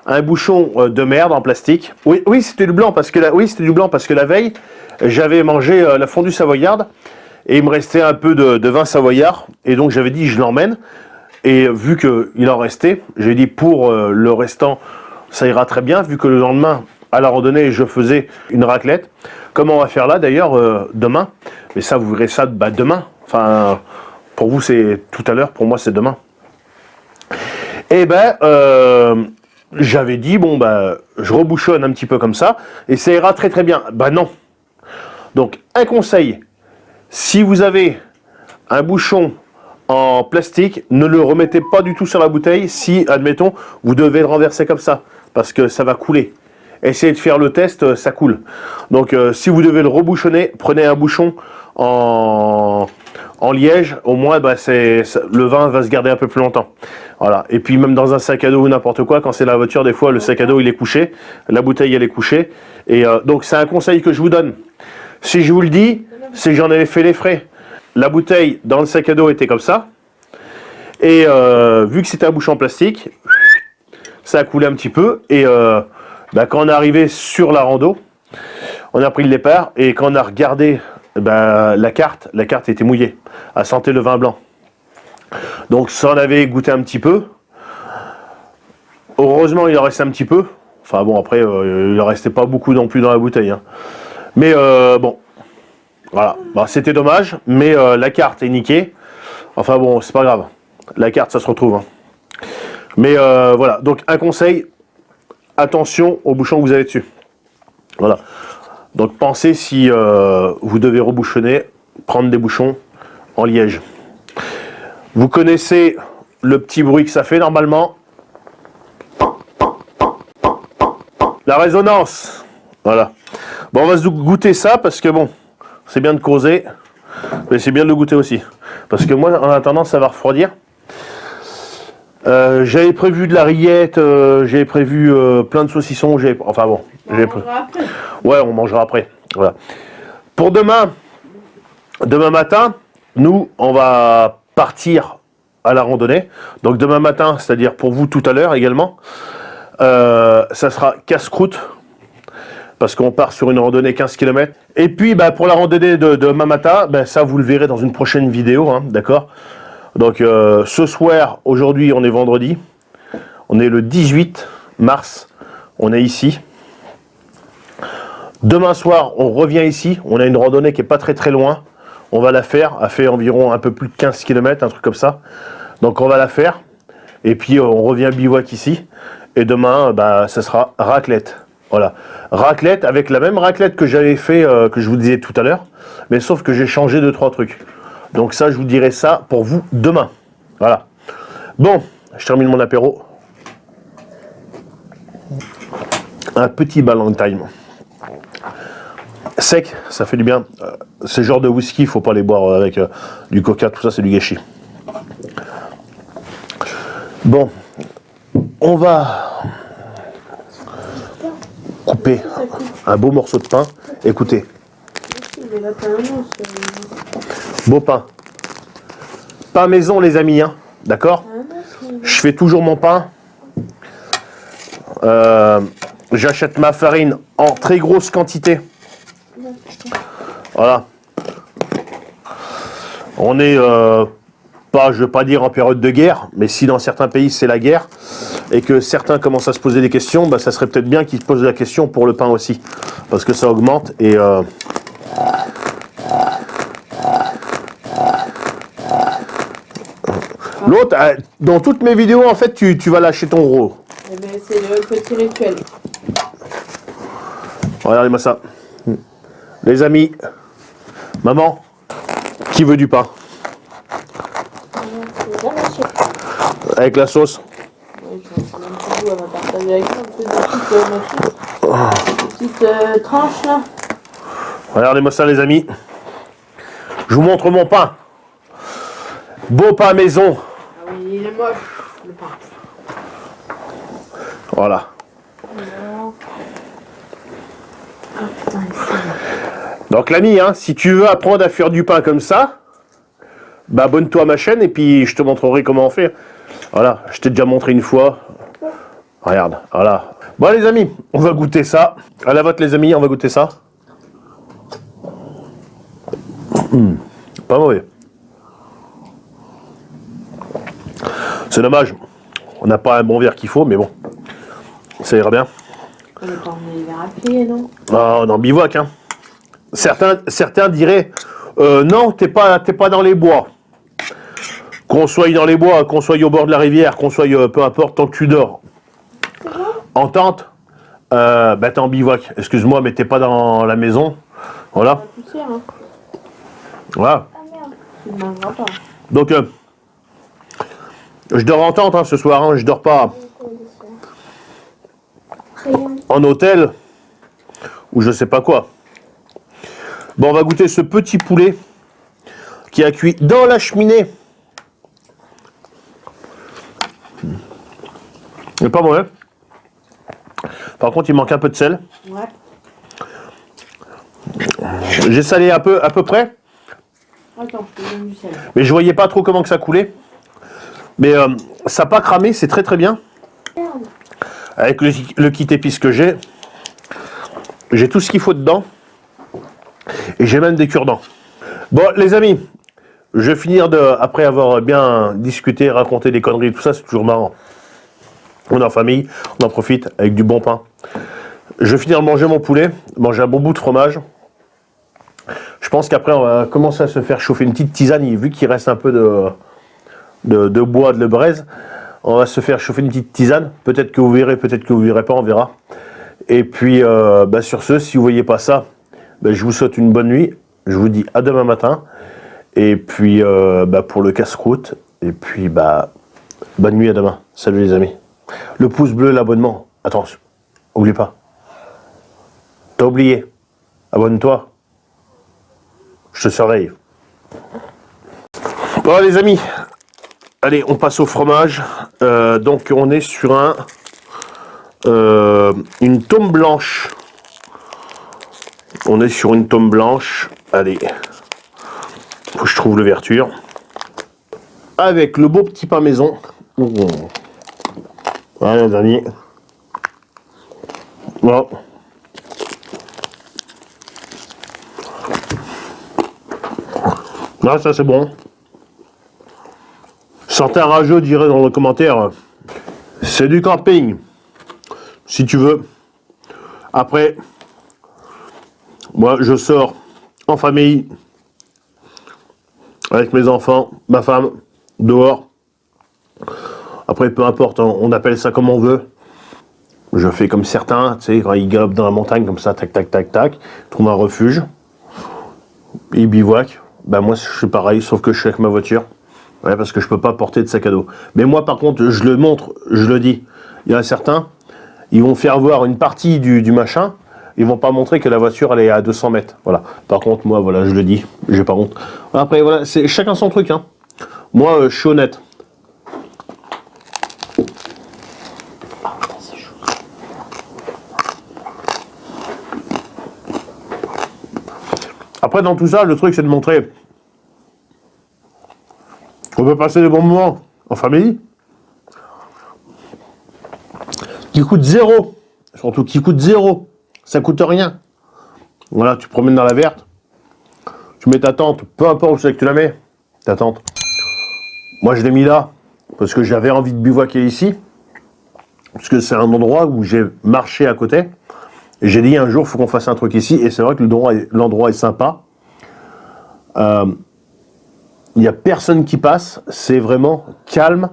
Un bouchon de merde en plastique. Oui, c'était du blanc parce que la veille, j'avais mangé la fondue savoyarde et il me restait un peu de vin savoyard et donc j'avais dit je l'emmène et vu qu'il en restait, j'ai dit pour le restant ça ira très bien vu que le lendemain, à la randonnée, je faisais une raclette. Comment on va faire là d'ailleurs demain? Mais ça, vous verrez ça demain. Enfin, pour vous, c'est tout à l'heure, pour moi, c'est demain. Et j'avais dit, bon, je rebouchonne un petit peu comme ça, et ça ira très très bien. Non. Donc, un conseil, si vous avez un bouchon en plastique, ne le remettez pas du tout sur la bouteille si, admettons, vous devez le renverser comme ça, parce que ça va couler. Essayez de faire le test, ça coule. Donc, si vous devez le rebouchonner, prenez un bouchon en liège, au moins le vin va se garder un peu plus longtemps. Voilà. Et puis même dans un sac à dos ou n'importe quoi, quand c'est la voiture, des fois le sac à dos il est couché, la bouteille elle est couchée. Et donc c'est un conseil que je vous donne. Si je vous le dis, c'est que j'en avais fait les frais. La bouteille dans le sac à dos était comme ça. Et vu que c'était un bouchon en plastique, ça a coulé un petit peu. Et quand on est arrivé sur la rando, on a pris le départ et quand on a regardé la carte était mouillée. Elle sentait le vin blanc. Donc ça en avait goûté un petit peu. Heureusement il en restait un petit peu. Enfin bon après il en restait pas beaucoup non plus dans la bouteille. Hein. Mais bon. Voilà. C'était dommage. Mais la carte est niquée. Enfin bon c'est pas grave. La carte ça se retrouve. Hein. Mais voilà. Donc un conseil. Attention au bouchon que vous avez dessus. Voilà. Donc pensez si vous devez rebouchonner, prendre des bouchons en liège. Vous connaissez le petit bruit que ça fait normalement. La résonance. Voilà. Bon, on va se goûter ça parce que bon, c'est bien de causer, mais c'est bien de le goûter aussi. Parce que moi, en attendant, ça va refroidir. J'avais prévu de la rillette, j'avais prévu plein de saucissons. Enfin bon. On mangera après. Ouais, on mangera après. Voilà. Pour demain matin, nous, on va partir à la randonnée. Donc demain matin, c'est-à-dire pour vous tout à l'heure également, ça sera casse-croûte parce qu'on part sur une randonnée 15 km. Et puis pour la randonnée de demain matin, ça vous le verrez dans une prochaine vidéo, hein, d'accord? Donc ce soir, aujourd'hui on est vendredi, on est le 18 mars, on est ici. Demain soir, on revient ici, on a une randonnée qui n'est pas très très loin. On va la faire, elle fait environ un peu plus de 15 km, un truc comme ça. Donc on va la faire. Et puis on revient bivouac ici. Et demain, ça sera raclette. Voilà. Raclette avec la même raclette que j'avais fait, que je vous disais tout à l'heure. Mais sauf que j'ai changé 2-3 trucs. Donc ça, je vous dirai ça pour vous demain. Voilà. Bon, je termine mon apéro. Un petit Ballantine. Sec, ça fait du bien. Ce genre de whisky, il ne faut pas les boire avec du coca, tout ça, c'est du gâchis. Bon, on va couper un beau morceau de pain. Écoutez. Beau pain. Pain maison, les amis, hein, d'accord? Je fais toujours mon pain. J'achète ma farine en très grosse quantité. Voilà. On est pas, je ne veux pas dire en période de guerre, mais si dans certains pays c'est la guerre et que certains commencent à se poser des questions, ça serait peut-être bien qu'ils se posent la question pour le pain aussi, parce que ça augmente et l'autre, dans toutes mes vidéos en fait, tu vas lâcher ton gros. Eh ben, c'est le petit rituel. Regardez-moi ça. Les amis, maman, qui veut du pain? Avec la sauce. Oui, je vais un petit bout, elle va partager avec nous. Des petites tranches là. Regardez-moi ça les amis. Je vous montre mon pain. Beau pain maison. Ah oui, il est moche, le pain. Voilà. Donc l'ami, hein, si tu veux apprendre à faire du pain comme ça, abonne-toi à ma chaîne et puis je te montrerai comment on fait. Voilà, je t'ai déjà montré une fois. Regarde, voilà. Bon les amis, on va goûter ça. À la vôtre les amis, on va goûter ça. Pas mauvais. C'est dommage, on n'a pas un bon verre qu'il faut, mais bon. Ça ira bien. On est pas emmené l'hiver à pied, non? Ah, on est en bivouac, hein. Certains diraient non, t'es pas dans les bois. Qu'on soit dans les bois, qu'on soit au bord de la rivière, qu'on soit peu importe, tant que tu dors. En tente, bah t'es en bivouac. Excuse-moi, mais t'es pas dans la maison. Voilà. Pas de poussière, hein. Voilà. Ah merde. Tu ne mangeras pas. Donc, je dors en tente ce soir, hein. Je dors pas Rien. en hôtel ou je sais pas quoi. Bon, on va goûter ce petit poulet qui a cuit dans la cheminée. C'est pas mauvais. Par contre, il manque un peu de sel. Ouais. J'ai salé à peu près, Attends, je te donne du sel. mais je voyais pas trop comment que ça coulait. Mais ça n'a pas cramé, c'est très très bien. Merde. Avec le kit épices que j'ai tout ce qu'il faut dedans. Et j'ai même des cure-dents. Bon, les amis, je vais finir après avoir bien discuté, raconté des conneries, tout ça, c'est toujours marrant. On est en famille, on en profite avec du bon pain. Je vais finir de manger mon poulet, manger un bon bout de fromage. Je pense qu'après, on va commencer à se faire chauffer une petite tisane, vu qu'il reste un peu de bois, de braise. On va se faire chauffer une petite tisane. Peut-être que vous verrez, peut-être que vous ne verrez pas, on verra. Et puis, sur ce, si vous ne voyez pas ça, je vous souhaite une bonne nuit. Je vous dis à demain matin. Et puis, pour le casse-croûte. Et puis, bonne nuit à demain. Salut les amis. Le pouce bleu, l'abonnement. Attention, oublie pas. T'as oublié. Abonne-toi. Je te surveille. Bon les amis. Allez, on passe au fromage. Donc, on est sur une tome blanche. On est sur une tome blanche. Allez. Faut que je trouve l'ouverture. Avec le beau petit pain maison. Voilà les amis. Voilà. Là, ça c'est bon. Certains rageux diraient dans le commentaire, c'est du camping. Si tu veux. Après, moi je sors en famille, avec mes enfants, ma femme, dehors. Après, peu importe, on appelle ça comme on veut. Je fais comme certains, tu sais, quand ils galopent dans la montagne, comme ça, tac, tac, tac, tac, trouvent un refuge, ils bivouaquent. Moi, je suis pareil, sauf que je suis avec ma voiture. Ouais, parce que je peux pas porter de sac à dos. Mais moi, par contre, je le montre, je le dis. Il y en a certains, ils vont faire voir une partie du machin, ils vont pas montrer que la voiture, elle est à 200 mètres. Voilà. Par contre, moi, voilà, je le dis, j'ai pas honte. Après, voilà, c'est chacun son truc, hein. Moi, je suis honnête. Après, dans tout ça, le truc, c'est de montrer qu'on peut passer des bons moments en famille, qui coûtent zéro, surtout qui coûtent zéro, ça coûte rien. Voilà, tu te promènes dans la verte, tu mets ta tente, peu importe où c'est que tu la mets, ta tente. Moi, je l'ai mis là, parce que j'avais envie de bivouaquer ici, parce que c'est un endroit où j'ai marché à côté, et j'ai dit un jour, il faut qu'on fasse un truc ici, et c'est vrai que l'endroit est sympa. Il n'y a personne qui passe, c'est vraiment calme.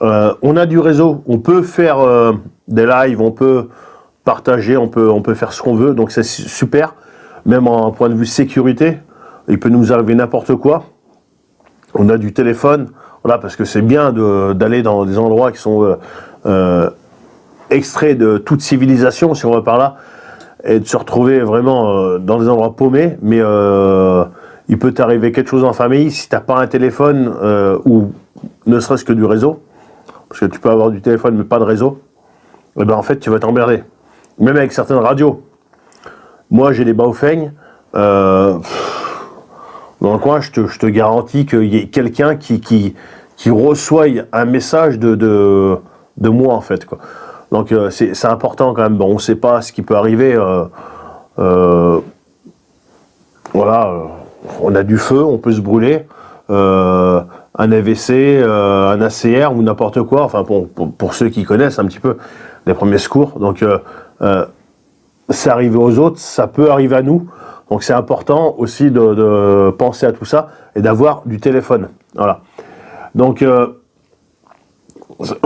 On a du réseau, on peut faire des lives, on peut partager, on peut faire ce qu'on veut, donc c'est super. Même en point de vue sécurité, il peut nous arriver n'importe quoi. On a du téléphone, voilà, parce que c'est bien d'aller dans des endroits qui sont extraits de toute civilisation, si on va par là, et de se retrouver vraiment dans des endroits paumés, mais il peut t'arriver quelque chose en famille si tu n'as pas un téléphone ou ne serait-ce que du réseau, parce que tu peux avoir du téléphone mais pas de réseau, et en fait tu vas t'emmerder. Même avec certaines radios. Moi j'ai des Baofeng, dans le coin je te garantis qu'il y ait quelqu'un qui reçoit un message de moi en fait, quoi. Donc c'est important quand même. Bon, on ne sait pas ce qui peut arriver. Voilà, on a du feu, on peut se brûler. Un AVC, un ACR ou n'importe quoi. Enfin, pour ceux qui connaissent un petit peu. les premiers secours. Donc, c'est arrivé aux autres, ça peut arriver à nous. Donc, c'est important aussi de penser à tout ça et d'avoir du téléphone. Voilà. Donc,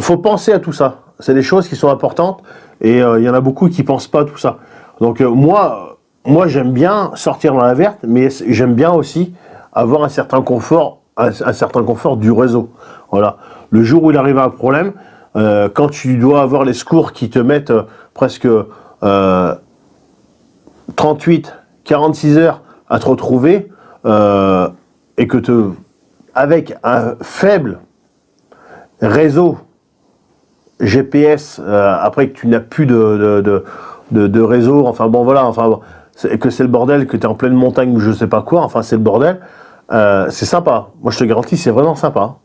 faut penser à tout ça. C'est des choses qui sont importantes et il y en a beaucoup qui pensent pas à tout ça. Donc, moi, j'aime bien sortir dans la verte, mais j'aime bien aussi avoir un certain confort du réseau. Voilà. Le jour où il arrive un problème, quand tu dois avoir les secours qui te mettent presque 38, 46 heures à te retrouver, et que avec un faible réseau GPS, après que tu n'as plus de réseau, enfin bon voilà, que c'est le bordel, que tu es en pleine montagne ou je sais pas quoi, enfin c'est le bordel, c'est sympa. Moi je te garantis, c'est vraiment sympa.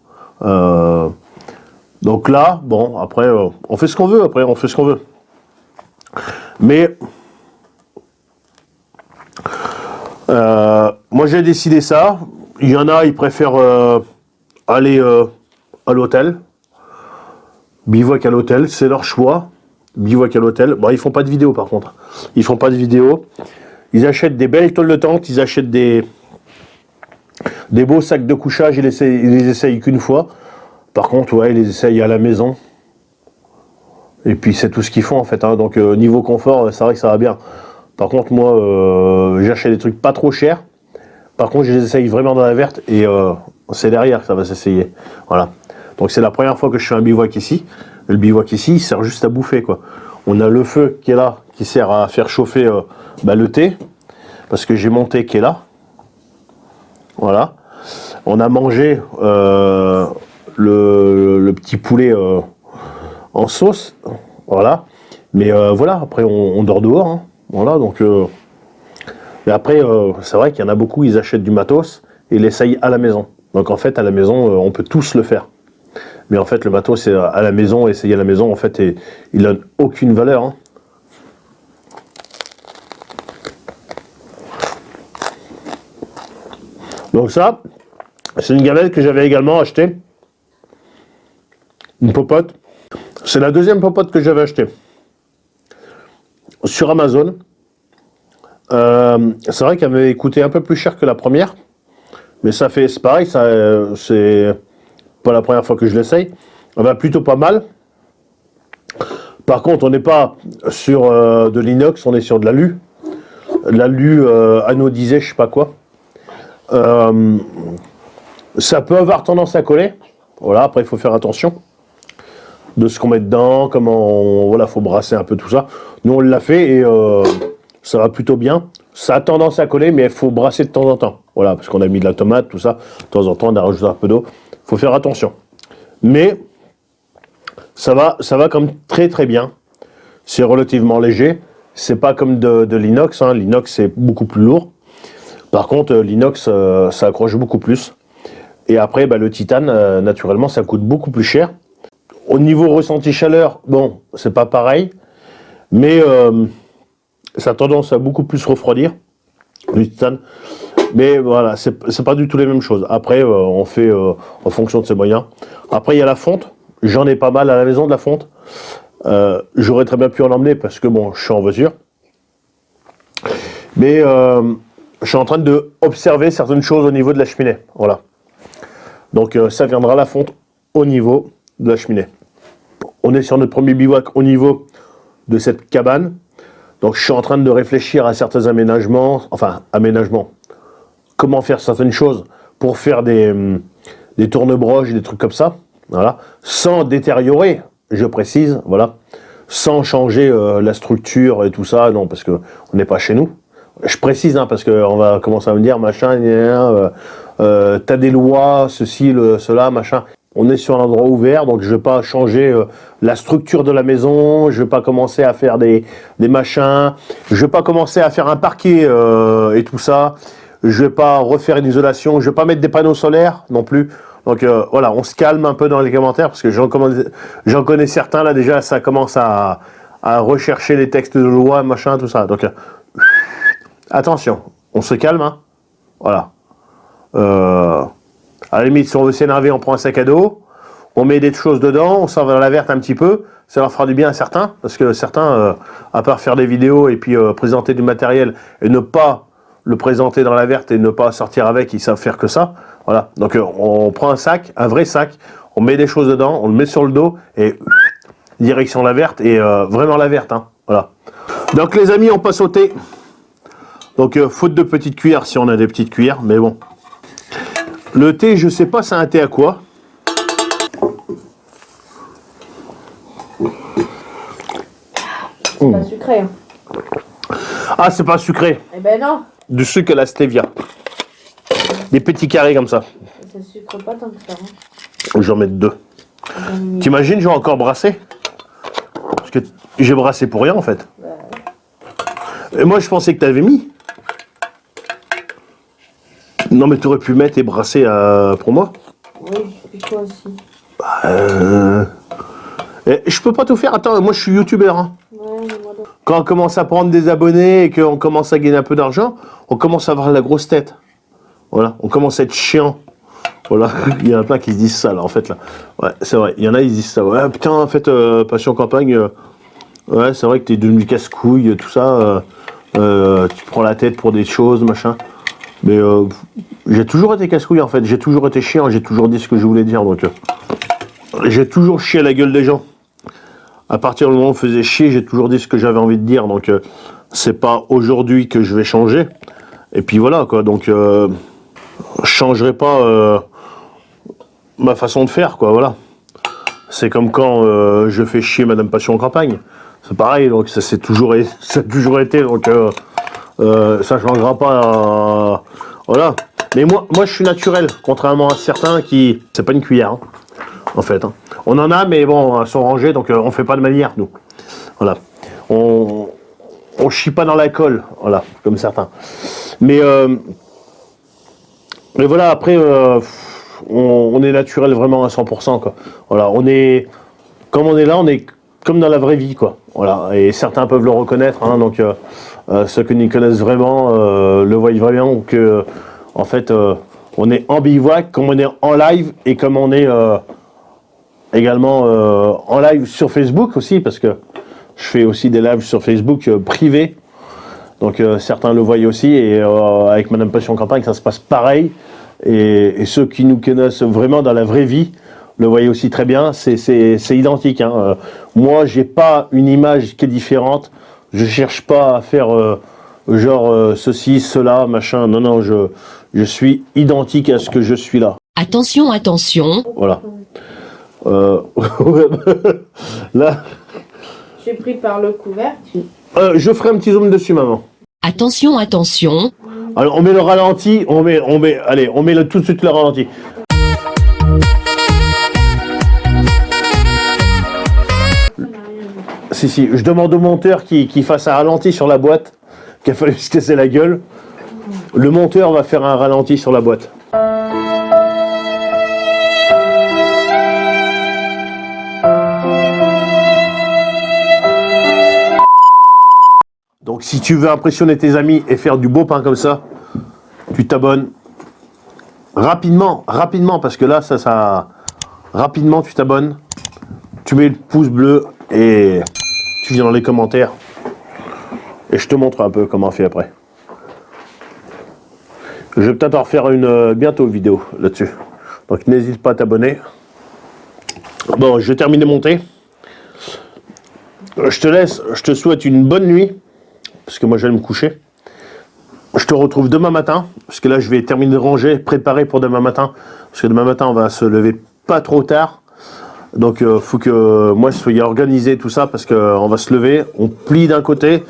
Donc là, bon, après, on fait ce qu'on veut, Mais, moi j'ai décidé ça. Il y en a, ils préfèrent aller à l'hôtel. Bivouac à l'hôtel, c'est leur choix. Bivouac à l'hôtel. Bon, ils font pas de vidéo par contre. Ils font pas de vidéo. Ils achètent des belles tôles de tente, ils achètent des beaux sacs de couchage, ils les essayent qu'une fois. Par contre, ouais, ils les essayent à la maison. Et puis c'est tout ce qu'ils font en fait. Hein. Donc niveau confort, c'est vrai que ça va bien. Par contre, moi, j'achète des trucs pas trop chers. Par contre, je les essaye vraiment dans la verte et c'est derrière que ça va s'essayer. Voilà. Donc c'est la première fois que je fais un bivouac ici. Le bivouac ici, il sert juste à bouffer quoi. On a le feu qui est là, qui sert à faire chauffer le thé, parce que j'ai mon thé qui est là. Voilà. On a mangé le petit poulet en sauce, voilà. Mais voilà, après on dort dehors, hein. Voilà, donc. Et après, c'est vrai qu'il y en a beaucoup, ils achètent du matos et ils l'essayent à la maison. Donc en fait, à la maison, on peut tous le faire. Mais en fait, le matos, c'est à la maison, essayer à la maison, en fait, et il n'a aucune valeur. Hein. Donc ça, c'est une gamelle que j'avais également achetée. Une popote. C'est la deuxième popote que j'avais achetée. Sur Amazon. C'est vrai qu'elle avait coûté un peu plus cher que la première. Mais ça fait, c'est pareil, c'est pas la première fois que je l'essaye. Elle va plutôt pas mal. Par contre, on n'est pas sur de l'inox, on est sur de l'alu. L'alu anodisé, je sais pas quoi. Ça peut avoir tendance à coller. Voilà, après il faut faire attention de ce qu'on met dedans, comment voilà, faut brasser un peu tout ça. Nous on l'a fait et ça va plutôt bien. Ça a tendance à coller, mais il faut brasser de temps en temps. Voilà, parce qu'on a mis de la tomate, tout ça. De temps en temps, on a rajouté un peu d'eau. Il faut faire attention. Mais ça va comme très très bien. C'est relativement léger. C'est pas comme de l'inox. Hein. L'inox, c'est beaucoup plus lourd. Par contre, l'inox, ça accroche beaucoup plus. Et après, le titane, naturellement, ça coûte beaucoup plus cher. Au niveau ressenti chaleur, bon, c'est pas pareil. Mais ça a tendance à beaucoup plus refroidir, le titane. Mais voilà, c'est pas du tout les mêmes choses. Après, on fait en fonction de ses moyens. Après, il y a la fonte. J'en ai pas mal à la maison de la fonte. J'aurais très bien pu en emmener parce que bon, je suis en voiture. Mais je suis en train de observer certaines choses au niveau de la cheminée. Voilà. Donc ça viendra la fonte au niveau de la cheminée. On est sur notre premier bivouac au niveau de cette cabane. Donc je suis en train de réfléchir à certains aménagements. Enfin, aménagements. Comment faire certaines choses pour faire des tournebroches, des trucs comme ça. Voilà. Sans détériorer, je précise. Voilà. Sans changer la structure et tout ça. Non, parce qu'on n'est pas chez nous. Je précise, hein, parce qu'on va commencer à me dire, machin, t'as des lois, ceci, cela, machin. On est sur un endroit ouvert, donc je ne vais pas changer la structure de la maison, je ne vais pas commencer à faire des machins, je ne vais pas commencer à faire un parquet et tout ça, je ne vais pas refaire une isolation, je ne vais pas mettre des panneaux solaires non plus. Donc voilà, on se calme un peu dans les commentaires, parce que j'en connais certains, là déjà, ça commence à rechercher les textes de loi, machin, tout ça. Donc attention, on se calme, hein. Voilà. À la limite, si on veut s'énerver, on prend un sac à dos, on met des choses dedans, on s'en va dans la verte un petit peu, ça leur fera du bien à certains, parce que certains, à part faire des vidéos et puis présenter du matériel et ne pas le présenter dans la verte et ne pas sortir avec, ils savent faire que ça. Voilà, donc on prend un sac, un vrai sac, on met des choses dedans, on le met sur le dos et direction la verte et vraiment la verte, hein. Voilà. Donc les amis, on passe au thé. Donc faute de petites cuillères si on a des petites cuillères, mais bon. Le thé, je sais pas c'est un thé à quoi. C'est pas sucré. Hein. Ah, c'est pas sucré. Eh ben non. Du sucre à la stevia. Des petits carrés comme ça. Ça sucre pas tant que ça. Hein. Je vais en mettre 2. T'imagines, je vais encore brasser? Parce que j'ai brassé pour rien en fait. Et moi je pensais que t'avais mis. Non mais t'aurais pu mettre et brasser pour moi. Oui, et toi aussi. Je peux pas tout faire. Attends, moi je suis youtubeur. Hein. Ouais, mais moi Quand on commence à prendre des abonnés et qu'on commence à gagner un peu d'argent, on commence à avoir la grosse tête. Voilà, on commence à être chiant. Voilà, il y en a plein qui se disent ça là en fait là. Ouais, c'est vrai, il y en a ils se disent ça. Ouais, putain, en fait, Passion Campagne, ouais, c'est vrai que t'es devenu casse-couille, tout ça. Tu prends la tête pour des choses, machin. Mais j'ai toujours été casse-couille en fait, j'ai toujours été chiant, j'ai toujours dit ce que je voulais dire. Donc j'ai toujours chié à la gueule des gens. À partir du moment où on faisait chier, j'ai toujours dit ce que j'avais envie de dire. Donc c'est pas aujourd'hui que je vais changer. Et puis voilà quoi, donc je changerai pas ma façon de faire quoi, voilà. C'est comme quand je fais chier Madame Passion en campagne. C'est pareil, donc ça a toujours été, donc ça changera pas. Voilà. Mais moi je suis naturel, contrairement à certains qui. C'est pas une cuillère, hein, en fait. Hein. On en a, mais bon, elles sont rangées, donc on fait pas de manière, nous. Voilà. On chie pas dans la colle, voilà, comme certains. Mais voilà, après, on est naturel vraiment à 100%, quoi. Voilà, comme on est là, on est comme dans la vraie vie, quoi. Voilà, et certains peuvent le reconnaître, hein, donc ceux qui nous connaissent vraiment le voient vraiment que, en fait, on est en bivouac, comme on est en live et comme on est également en live sur Facebook aussi, parce que je fais aussi des lives sur Facebook privés. Donc certains le voient aussi, et avec Madame Passion Campagne, ça se passe pareil. Et ceux qui nous connaissent vraiment dans la vraie vie le voient aussi très bien, c'est identique. Hein. Moi, j'ai pas une image qui est différente. Je cherche pas à faire genre ceci, cela, machin. Non, non, je suis identique à ce que je suis là. Attention, attention. Voilà. Là, j'ai pris par le couvercle. je ferai un petit zoom dessus, maman. Attention, attention. Alors on met le ralenti, on met tout de suite le ralenti. Si, je demande au monteur qui fasse un ralenti sur la boîte, qu'il a fallu se casser la gueule. Le monteur va faire un ralenti sur la boîte. Donc si tu veux impressionner tes amis et faire du beau pain comme ça, tu t'abonnes rapidement, parce que là, rapidement tu t'abonnes, tu mets le pouce bleu et tu viens dans les commentaires et je te montre un peu comment on fait après. Je vais peut-être en refaire une bientôt vidéo là-dessus. Donc n'hésite pas à t'abonner. Bon, je vais terminer mon thé. Je te laisse, je te souhaite une bonne nuit. Parce que moi je vais me coucher. Je te retrouve demain matin, parce que là je vais terminer de ranger, préparer pour demain matin, parce que demain matin on va se lever pas trop tard. Donc faut que moi je sois organisé tout ça, parce qu'on va se lever, on plie d'un côté,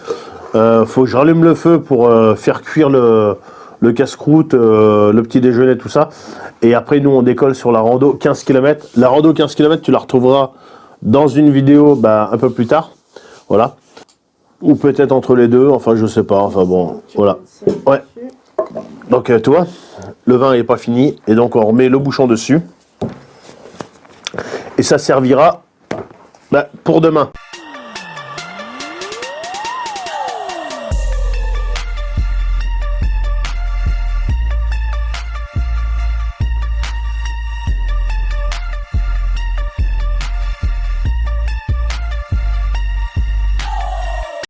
faut que je rallume le feu pour faire cuire le casse-croûte, le petit déjeuner, tout ça. Et après nous on décolle sur la rando 15 km. La rando 15 km tu la retrouveras dans une vidéo un peu plus tard. Voilà. Ou peut-être entre les deux, enfin je sais pas, enfin bon, voilà. Ouais. Donc tu vois, le vin n'est pas fini, et donc on remet le bouchon dessus. Et ça servira pour demain.